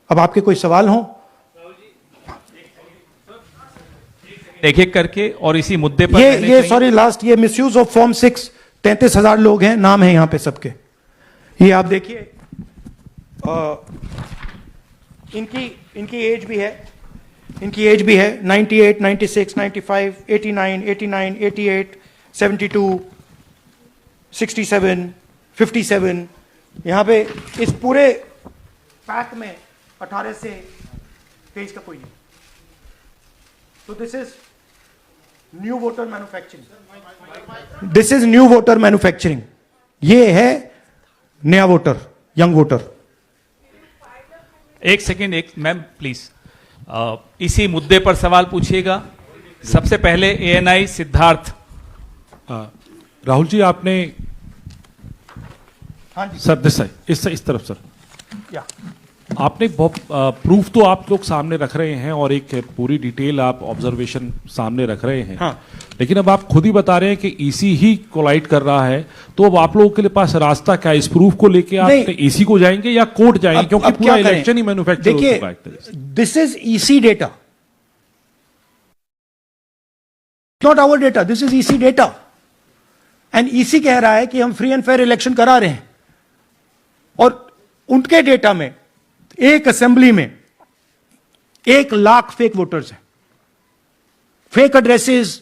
अब आपके कोई सवाल हो? एक एक करके और इसी मुद्दे पर रहने ये चाहिए। सॉरी लास्ट, ये मिसयूज ऑफ फॉर्म 6, 33,000 लोग हैं, नाम है यहां पे सबके। ये आप देखिए, इनकी एज भी है, 98, 96, 95, 89, 88, 72, 67, 57। यहां पे इस पूरे पैक में 18 से 23 का कोई नहीं। तो this is new voter manufacturing, this is new voter manufacturing. ये है नया वोटर, यंग वोटर। एक सेकेंड, एक मैम प्लीज, इसी मुद्दे पर सवाल पूछिएगा। सबसे पहले एएनआई सिद्धार्थ। राहुल जी, आपने हाँ जी सर इस तरफ सर, या आपने बहुत प्रूफ तो आप लोग सामने रख रहे हैं और एक पूरी डिटेल आप ऑब्जर्वेशन सामने रख रहे हैं। हाँ। लेकिन अब आप खुद ही बता रहे हैं कि ईसी ही कोलाइड कर रहा है, तो अब आप लोगों के लिए पास रास्ता क्या है? इस प्रूफ को लेके आप नहीं। ईसी को जाएंगे या कोर्ट जाएंगे? क्योंकि अब पूरा क्या करें? इलेक्शन ही मैन्युफैक्चर हो चुका है एक तरह से। This is EC data, not our data, this is EC data. And EC कह रहा है कि हम फ्री एंड फेयर इलेक्शन करा रहे हैं, और उनके डेटा में एक असेंबली में 1 लाख फेक वोटर्स हैं, फेक एड्रेसेस,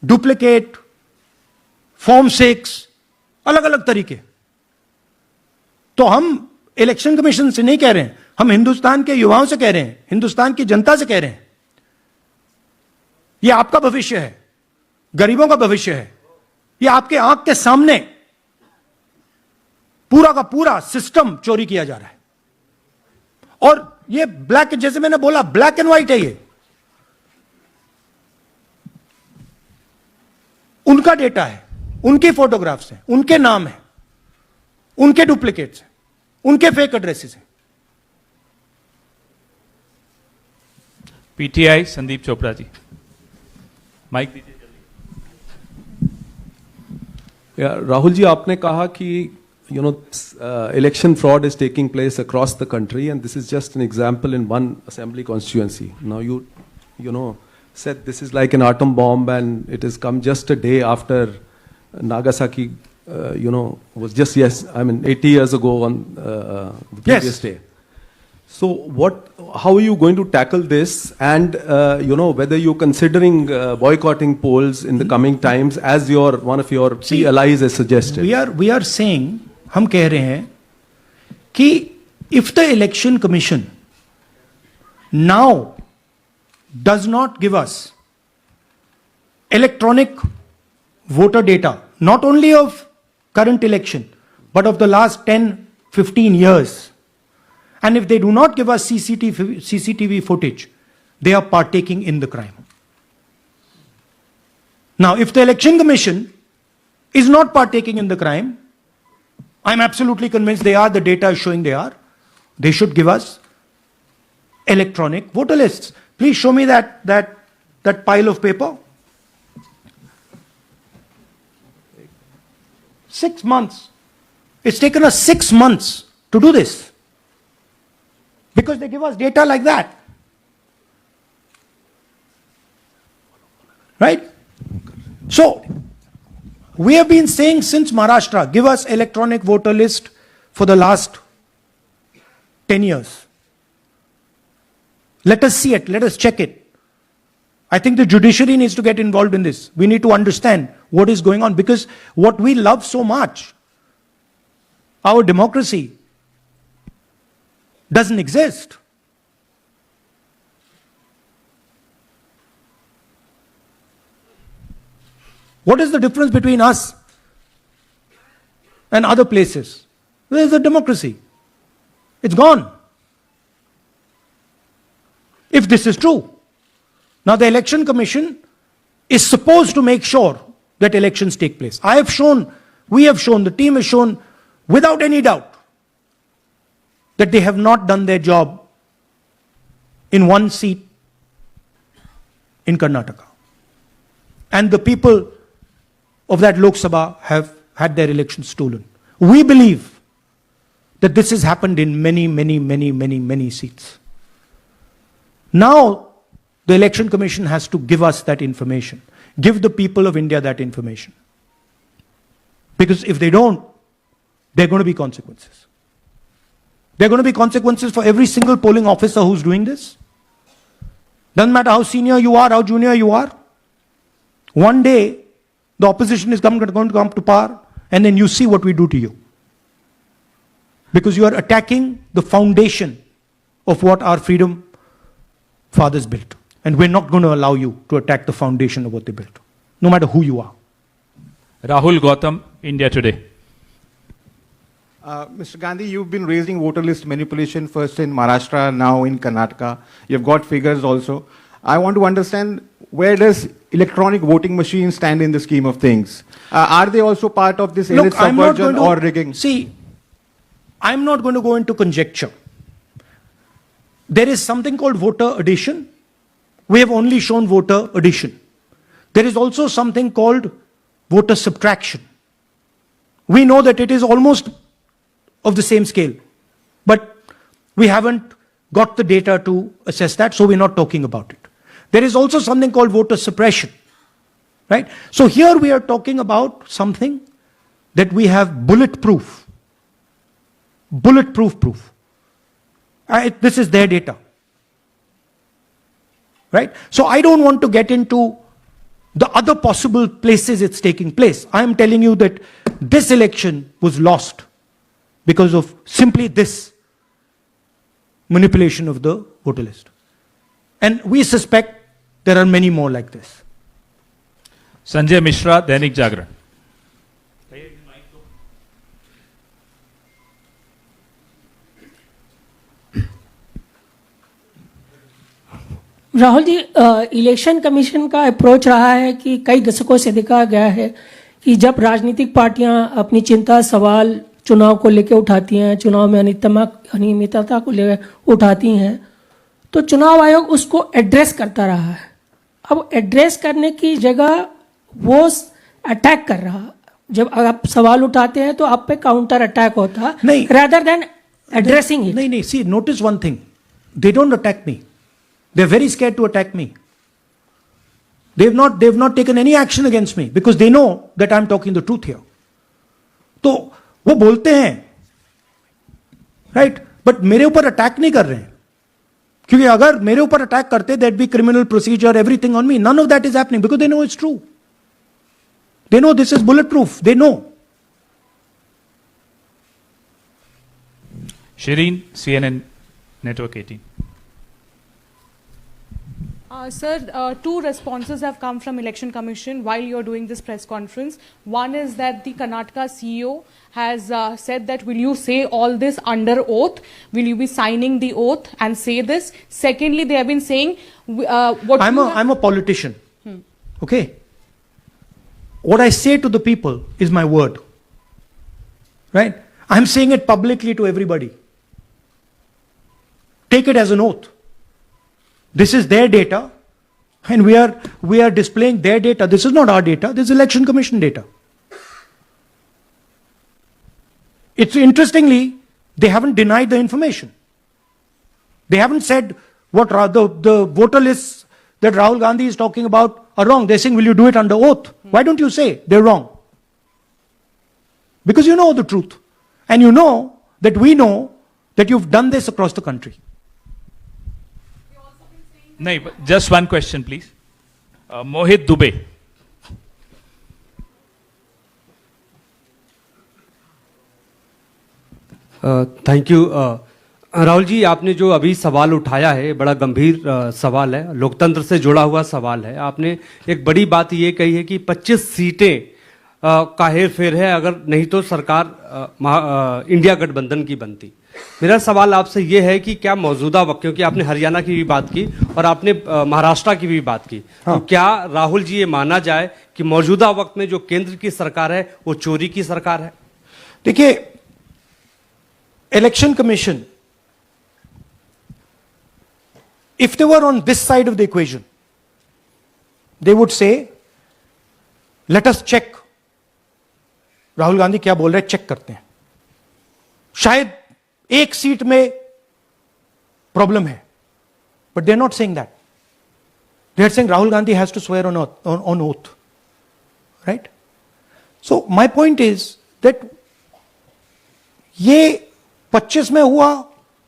डुप्लीकेट, फॉर्म 6, अलग अलग तरीके। तो हम इलेक्शन कमीशन से नहीं कह रहे हैं, हम हिंदुस्तान के युवाओं से कह रहे हैं, हिंदुस्तान की जनता से कह रहे हैं, यह आपका भविष्य है, गरीबों का भविष्य है। यह आपके आंख के सामने पूरा का पूरा सिस्टम चोरी किया जा रहा है। और ये ब्लैक, जैसे मैंने बोला, ब्लैक एंड व्हाइट है। ये उनका डेटा है, उनकी फोटोग्राफ्स हैं, उनके नाम हैं, उनके डुप्लीकेट्स हैं, उनके फेक एड्रेसेस हैं। पीटीआई संदीप चोपड़ा जी, माइक दीजिए। राहुल जी, आपने कहा कि election fraud is taking place across the country, and this is just an example in one assembly constituency. Now you said this is like an atom bomb, and it has come just a day after Nagasaki, was just 80 years ago on the previous day. So how are you going to tackle this, and whether you're considering boycotting polls in the coming times, as one of your key allies has suggested? We are saying, हम कह रहे हैं कि if the election commission now does not give us electronic voter data, not only of current election, but of the last 10-15 years, and if they do not give us CCTV footage, they are partaking in the crime. Now, if the election commission is not partaking in the crime, I'm absolutely convinced they are, the data is showing they are, they should give us electronic voter lists. Please show me that pile of paper. 6 months. It's taken us 6 months to do this, because they give us data like that. Right? So, we have been saying since Maharashtra, give us electronic voter list for the last 10 years. Let us see it, let us check it. I think the judiciary needs to get involved in this. We need to understand what is going on, because what we love so much, our democracy, doesn't exist. What is the difference between us and other places? Where is the democracy? It's gone. If this is true. Now the election commission is supposed to make sure that elections take place. We have shown, the team has shown without any doubt that they have not done their job in one seat in Karnataka. And the people of that Lok Sabha have had their elections stolen. We believe that this has happened in many seats. Now, the Election Commission has to give us that information. Give the people of India that information. Because if they don't, there are going to be consequences. There are going to be consequences for every single polling officer who's doing this. Doesn't matter how senior you are, how junior you are. One day, the opposition is going to come to power, and then you see what we do to you. Because you are attacking the foundation of what our freedom fathers built. And we're not going to allow you to attack the foundation of what they built, no matter who you are. Rahul Gautam, India Today. Mr. Gandhi, you've been raising voter list manipulation first in Maharashtra, now in Karnataka. You've got figures also. I want to understand, where does electronic voting machines stand in the scheme of things? Are they also part of this elite subversion or rigging? See, I'm not going to go into conjecture. There is something called voter addition. We have only shown voter addition. There is also something called voter subtraction. We know that it is almost of the same scale, but we haven't got the data to assess that, so we're not talking about it. There is also something called voter suppression, right? So here we are talking about something that we have bulletproof proof. This is their data, right? So I don't want to get into the other possible places it's taking place. I am telling you that this election was lost because of simply this manipulation of the voter list. And we suspect there are many more like this. Sanjay Mishra, Dainik Jagran. Rahul ji, election commission का approach रहा है कि कई दशकों से देखा गया है कि जब राजनीतिक पार्टियां अपनी चिंता सवाल चुनाव को लेकर उठाती हैं, चुनाव में अनियमितता को लेकर उठाती हैं, तो चुनाव आयोग उसको एड्रेस करता रहा है। अब एड्रेस करने की जगह वो अटैक कर रहा। जब आप सवाल उठाते हैं तो आप पे काउंटर अटैक होता नहीं, rather than addressing it. नहीं, see, notice one thing. They don't attack me. They're very scared to attack me. They've not taken any action against me because they know that I'm talking the truth here. तो वो बोलते हैं, right? But मेरे ऊपर attack नहीं कर रहे हैं, क्योंकि अगर मेरे ऊपर अटैक करते, there'd be criminal procedure, everything on me. None of that is happening because they know it's true. They know this is bulletproof. They know. Shireen, CNN Network 18. Sir, two responses have come from Election Commission while you're doing this press conference. One is that the Karnataka CEO has said that, will you say all this under oath? Will you be signing the oath and say this? Secondly, they have been saying I'm a politician. Okay. What I say to the people is my word. Right? I'm saying it publicly to everybody. Take it as an oath. This is their data, and we are displaying their data. This is not our data. This is Election Commission data. It's interestingly, they haven't denied the information. They haven't said what the voter lists that Rahul Gandhi is talking about are wrong. They're saying, will you do it under oath? Why don't you say they're wrong? Because you know the truth. And you know that we know that you've done this across the country. No, just one question, please. Mohit Dubey. Thank you. Rahul ji, आपने जो अभी सवाल उठाया है बड़ा गंभीर सवाल है, लोकतंत्र से जुड़ा हुआ सवाल है। आपने एक बड़ी बात ये कही है कि 25 सीटें का हेर फेर है, अगर नहीं तो सरकार इंडिया गठबंधन की बनती। मेरा सवाल आपसे ये है कि क्या मौजूदा वक्त, क्योंकि आपने हरियाणा की भी बात की और आपने महाराष्ट्र की भी बात की, तो क्या राहुल जी ये माना जाए कि मौजूदा वक्त में जो केंद्र की सरकार है वो चोरी की सरकार है? देखिए, election commission, if they were on this side of the equation, they would say, let us check. Rahul Gandhi क्या बोल रहे हैं, चेक करते हैं। शायद एक सीट में प्रॉब्लम है, but they are not saying that. They are saying Rahul Gandhi has to swear on oath. Right? So my point is that ये 25 में हुआ,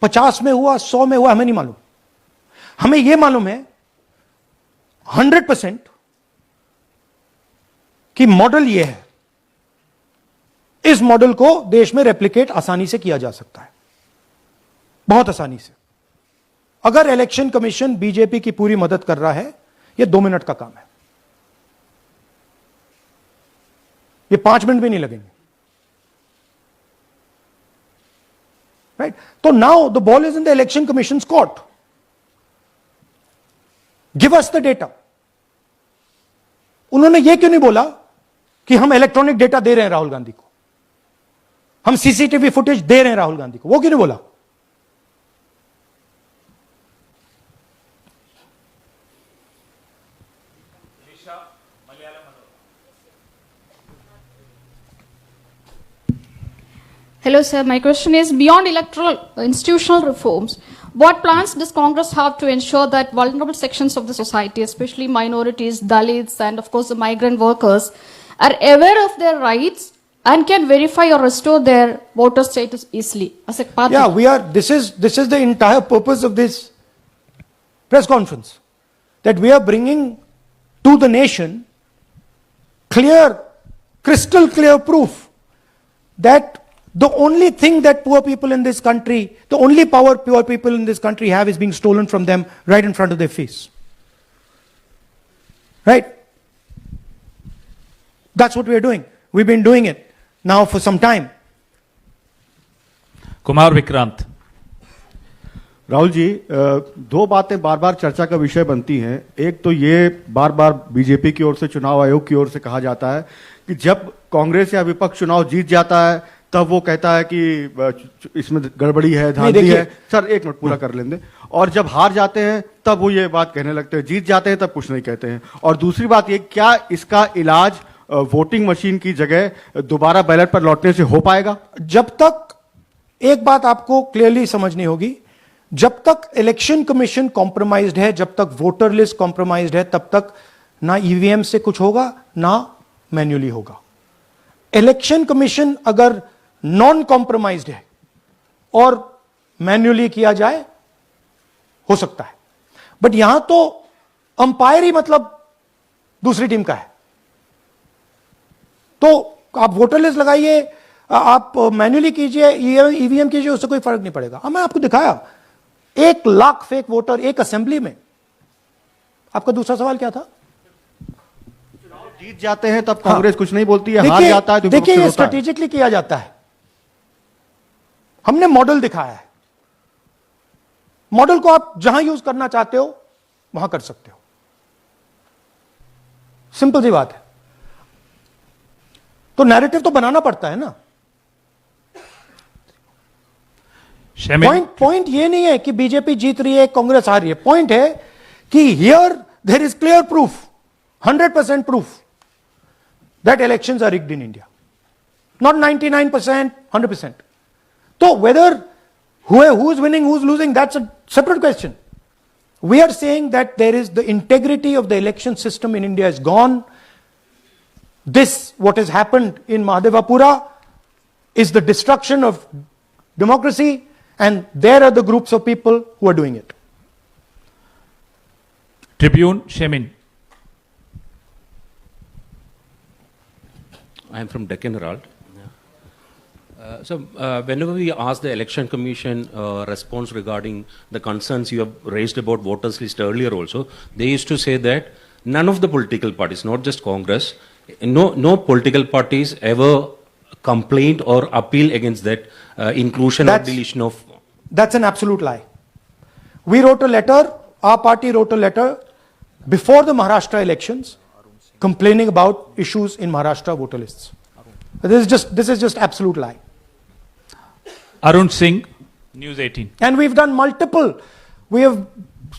50 में हुआ, 100 में हुआ, हमें नहीं मालूम. हमें यह मालूम है 100% कि मॉडल यह है. इस मॉडल को देश में रेप्लिकेट आसानी से किया जा सकता है, बहुत आसानी से. अगर इलेक्शन कमीशन बीजेपी की पूरी मदद कर रहा है, यह 2 मिनट का काम है. ये 5 मिनट भी नहीं लगेंगे. राइट? तो now the ball is in the election commission court. Give us the data. उन्होंने यह क्यों नहीं बोला कि हम इलेक्ट्रॉनिक डेटा दे रहे हैं राहुल गांधी को, हम सीसीटीवी फुटेज दे रहे हैं राहुल गांधी को? वो क्यों नहीं बोला? Hello, sir. My question is, beyond electoral institutional reforms, what plans does Congress have to ensure that vulnerable sections of the society, especially minorities, Dalits, and of course the migrant workers, are aware of their rights and can verify or restore their voter status easily as a part Yeah, of we are. This is the entire purpose of this press conference, that we are bringing to the nation clear, crystal clear proof that the only thing that poor people in this country, the only power poor people in this country have is being stolen from them right in front of their face. Right? That's what we are doing. We've been doing it now for some time. Kumar Vikrant. Rahul ji, दो बातें बार बार चर्चा का विषय बनती हैं. एक तो ये बार बार बीजेपी की ओर से, चुनाव आयोग की ओर से कहा जाता है कि जब कांग्रेस या विपक्ष चुनाव जीत जाता है तब वो कहता है कि इसमें गड़बड़ी है, धांधली है. सर एक मिनट पूरा कर लेंगे. और जब हार जाते हैं तब वो ये बात कहने लगते हैं, जीत जाते हैं तब कुछ नहीं कहते हैं. और दूसरी बात ये, क्या इसका इलाज वोटिंग मशीन की जगह दोबारा बैलेट पर लौटने से हो पाएगा? जब तक, एक बात आपको क्लियरली समझनी होगी, जब तक इलेक्शन कमीशन कॉम्प्रोमाइज्ड है, जब तक वोटर लिस्ट कॉम्प्रोमाइज्ड है, तब तक ना ईवीएम से कुछ होगा ना मैन्युअली होगा. इलेक्शन कमीशन अगर नॉन कॉम्प्रोमाइज्ड है और मैन्युअली किया जाए, हो सकता है. बट यहां तो अंपायर ही मतलब दूसरी टीम का है. तो आप वोटर लिस्ट लगाइए, आप मैन्युअली कीजिए, ईवीएम कीजिए, उससे कोई फर्क नहीं पड़ेगा. मैं आपको दिखाया 1 लाख फेक वोटर एक असेंबली में. आपका दूसरा सवाल क्या था? जीत जाते हैं तब कांग्रेस कुछ नहीं बोलती है, हार जाता है तो देखिए ये स्ट्रेटेजिकली किया जाता है. हमने मॉडल दिखाया है. मॉडल को आप जहां यूज करना चाहते हो वहां कर सकते हो. सिंपल सी बात है. तो नैरेटिव तो बनाना पड़ता है ना. पॉइंट ये नहीं है कि बीजेपी जीत रही है, कांग्रेस हार रही है. पॉइंट है कि here there is clear proof, 100% proof that elections are rigged in India. Not 99%, 100%. So whether who is winning, who is losing, that's a separate question. We are saying that there is the integrity of the election system in India is gone. This, what has happened in Mahadevapura, is the destruction of democracy, and there are the groups of people who are doing it. Tribune, Shemin. I am from Deccan Herald. Whenever we ask the Election Commission response regarding the concerns you have raised about voters list earlier also, they used to say that none of the political parties, not just Congress, no political parties ever complained or appeal against that inclusion or deletion of... That's an absolute lie. We wrote a letter, our party wrote a letter before the Maharashtra elections complaining about issues in Maharashtra voter lists. This is just absolute lie. Arun Singh, News 18. And we've done multiple. We have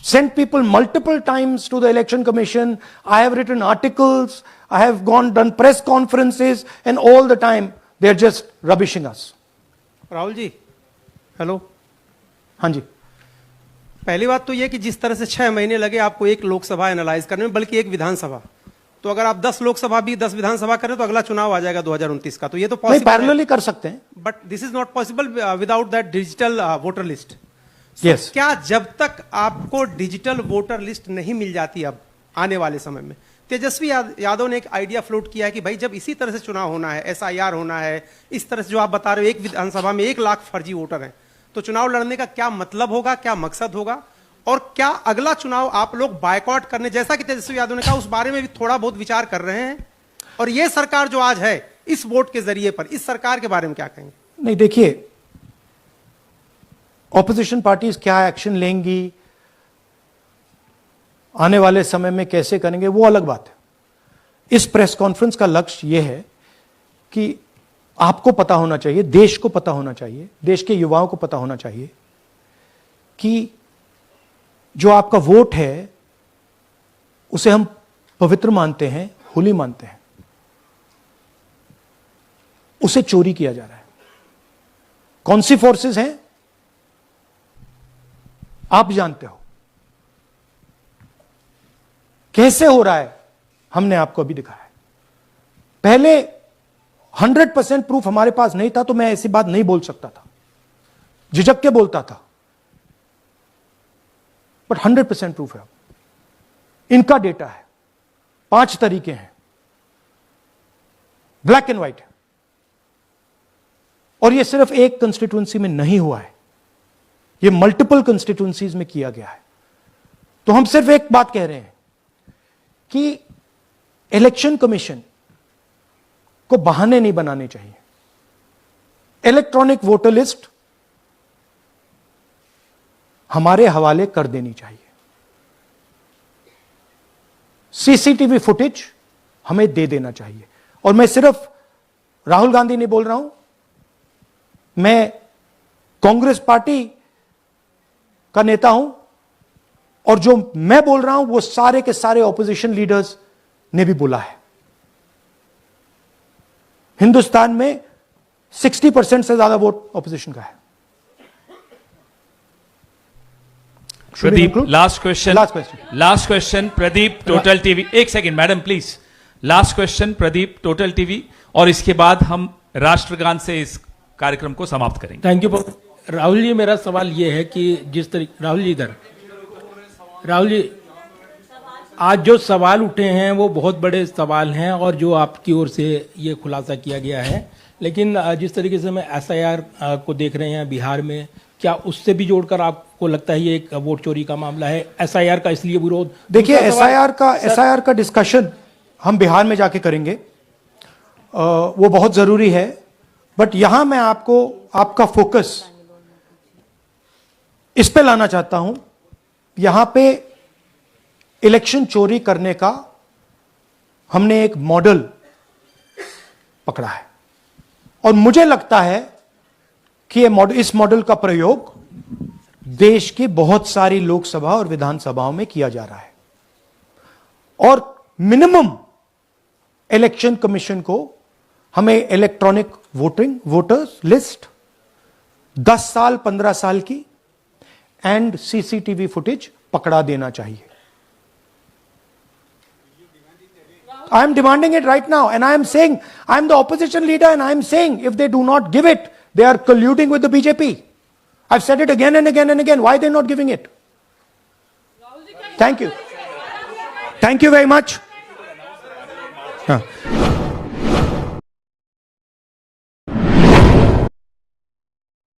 sent people multiple times to the election commission. I have written articles. I have done press conferences, and all the time they're just rubbishing us. Rahul ji, hello. हाँ जी. पहली बात तो ये कि जिस तरह से 6 महीने लगे आपको एक लोकसभा एनालाइज करने में, बल्कि एक विधानसभा, तो अगर आप 10 लोकसभा भी 10 विधानसभा करें तो अगला चुनाव आ जाएगा 2029 का, तो ये तो नहीं, पॉसिबल पैरेलली कर सकते हैं। But this is not possible without that digital voter list. Yes. क्या जब तक आपको डिजिटल वोटर लिस्ट नहीं मिल जाती अब आने वाले समय में, तेजस्वी यादव ने एक आइडिया फ्लोट किया है कि भाई जब इसी तरह से चुनाव होना है, SIR होना है, इस तरह से जो आप बता रहे हो एक विधानसभा में 1 लाख फर्जी वोटर हैं, तो चुनाव लड़ने का क्या मतलब होगा, क्या मकसद होगा, और क्या अगला चुनाव आप लोग बायकॉट करने, जैसा कि तेजस्वी यादव ने कहा, उस बारे में भी थोड़ा बहुत विचार कर रहे हैं? और ये सरकार जो आज है इस वोट के जरिए पर, इस सरकार के बारे में क्या कहेंगे? नहीं, देखिए, ऑपोजिशन पार्टीज क्या एक्शन लेंगी, आने वाले समय में कैसे करेंगे, वो अलग बात है। इस प्रेस कॉन्फ्रेंस का लक्ष्य यह है कि आपको पता होना चाहिए, देश को पता होना चाहिए, देश के युवाओं को पता होना चाहिए कि जो आपका वोट है उसे हम पवित्र मानते हैं, होली मानते हैं, उसे चोरी किया जा रहा है। कौन सी फोर्सेस हैं आप जानते हो, कैसे हो रहा है हमने आपको अभी दिखाया है। पहले 100% प्रूफ हमारे पास नहीं था तो मैं ऐसी बात नहीं बोल सकता था, झिझक के बोलता था, बट 100% प्रूफ है। इनका डेटा है, 5 तरीके हैं, ब्लैक एंड व्हाइट है, और यह सिर्फ एक कंस्टिट्यूएंसी में नहीं हुआ है, यह मल्टीपल कंस्टिट्यूएंसीज में किया गया है। तो हम सिर्फ एक बात कह रहे हैं कि इलेक्शन कमीशन को बहाने नहीं बनाने चाहिए। इलेक्ट्रॉनिक वोटर लिस्ट हमारे हवाले कर देनी चाहिए, सीसीटीवी फुटेज हमें दे देना चाहिए। और मैं सिर्फ राहुल गांधी नहीं बोल रहा हूं, मैं कांग्रेस पार्टी का नेता हूं, और जो मैं बोल रहा हूं वो सारे के सारे ऑपोजिशन लीडर्स ने भी बोला है। हिंदुस्तान में 60% से ज्यादा वोट ऑपोजिशन का है। Pradeep, last question Pradeep, total TV. एक second madam please, last question Pradeep, total TV, और इसके बाद हम राष्ट्रगान से इस कार्यक्रम को समाप्त करेंगे। थैंक यू राहुल जी। मेरा सवाल यह है कि जिस तरीके राहुल जी आज जो सवाल उठे हैं वो बहुत बड़े सवाल हैं, और जो आपकी ओर से ये खुलासा किया गया है, लेकिन जिस तरीके से मैं SIR को देख रहे हैं बिहार में, क्या उससे भी जोड़कर आपको लगता है ये एक वोट चोरी का मामला है? SIR का इसलिए विरोध, देखिए SIR का डिस्कशन हम बिहार में जाके करेंगे, वो बहुत जरूरी है, बट यहां मैं आपको आपका फोकस इस पे लाना चाहता हूं। यहां पे इलेक्शन चोरी करने का हमने एक मॉडल पकड़ा है, और मुझे लगता है कि इस मॉडल का प्रयोग देश की बहुत सारी लोकसभा और विधानसभाओं में किया जा रहा है, और मिनिमम इलेक्शन कमीशन को हमें इलेक्ट्रॉनिक वोटर्स लिस्ट 10 साल 15 साल की एंड सीसीटीवी फुटेज पकड़ा देना चाहिए। I am demanding it right now, and I am saying, I am the opposition leader, and I am saying, if they do not give it, they are colluding with the BJP. I've said it again and again and again. Why are they not giving it? Thank you. Thank you very much.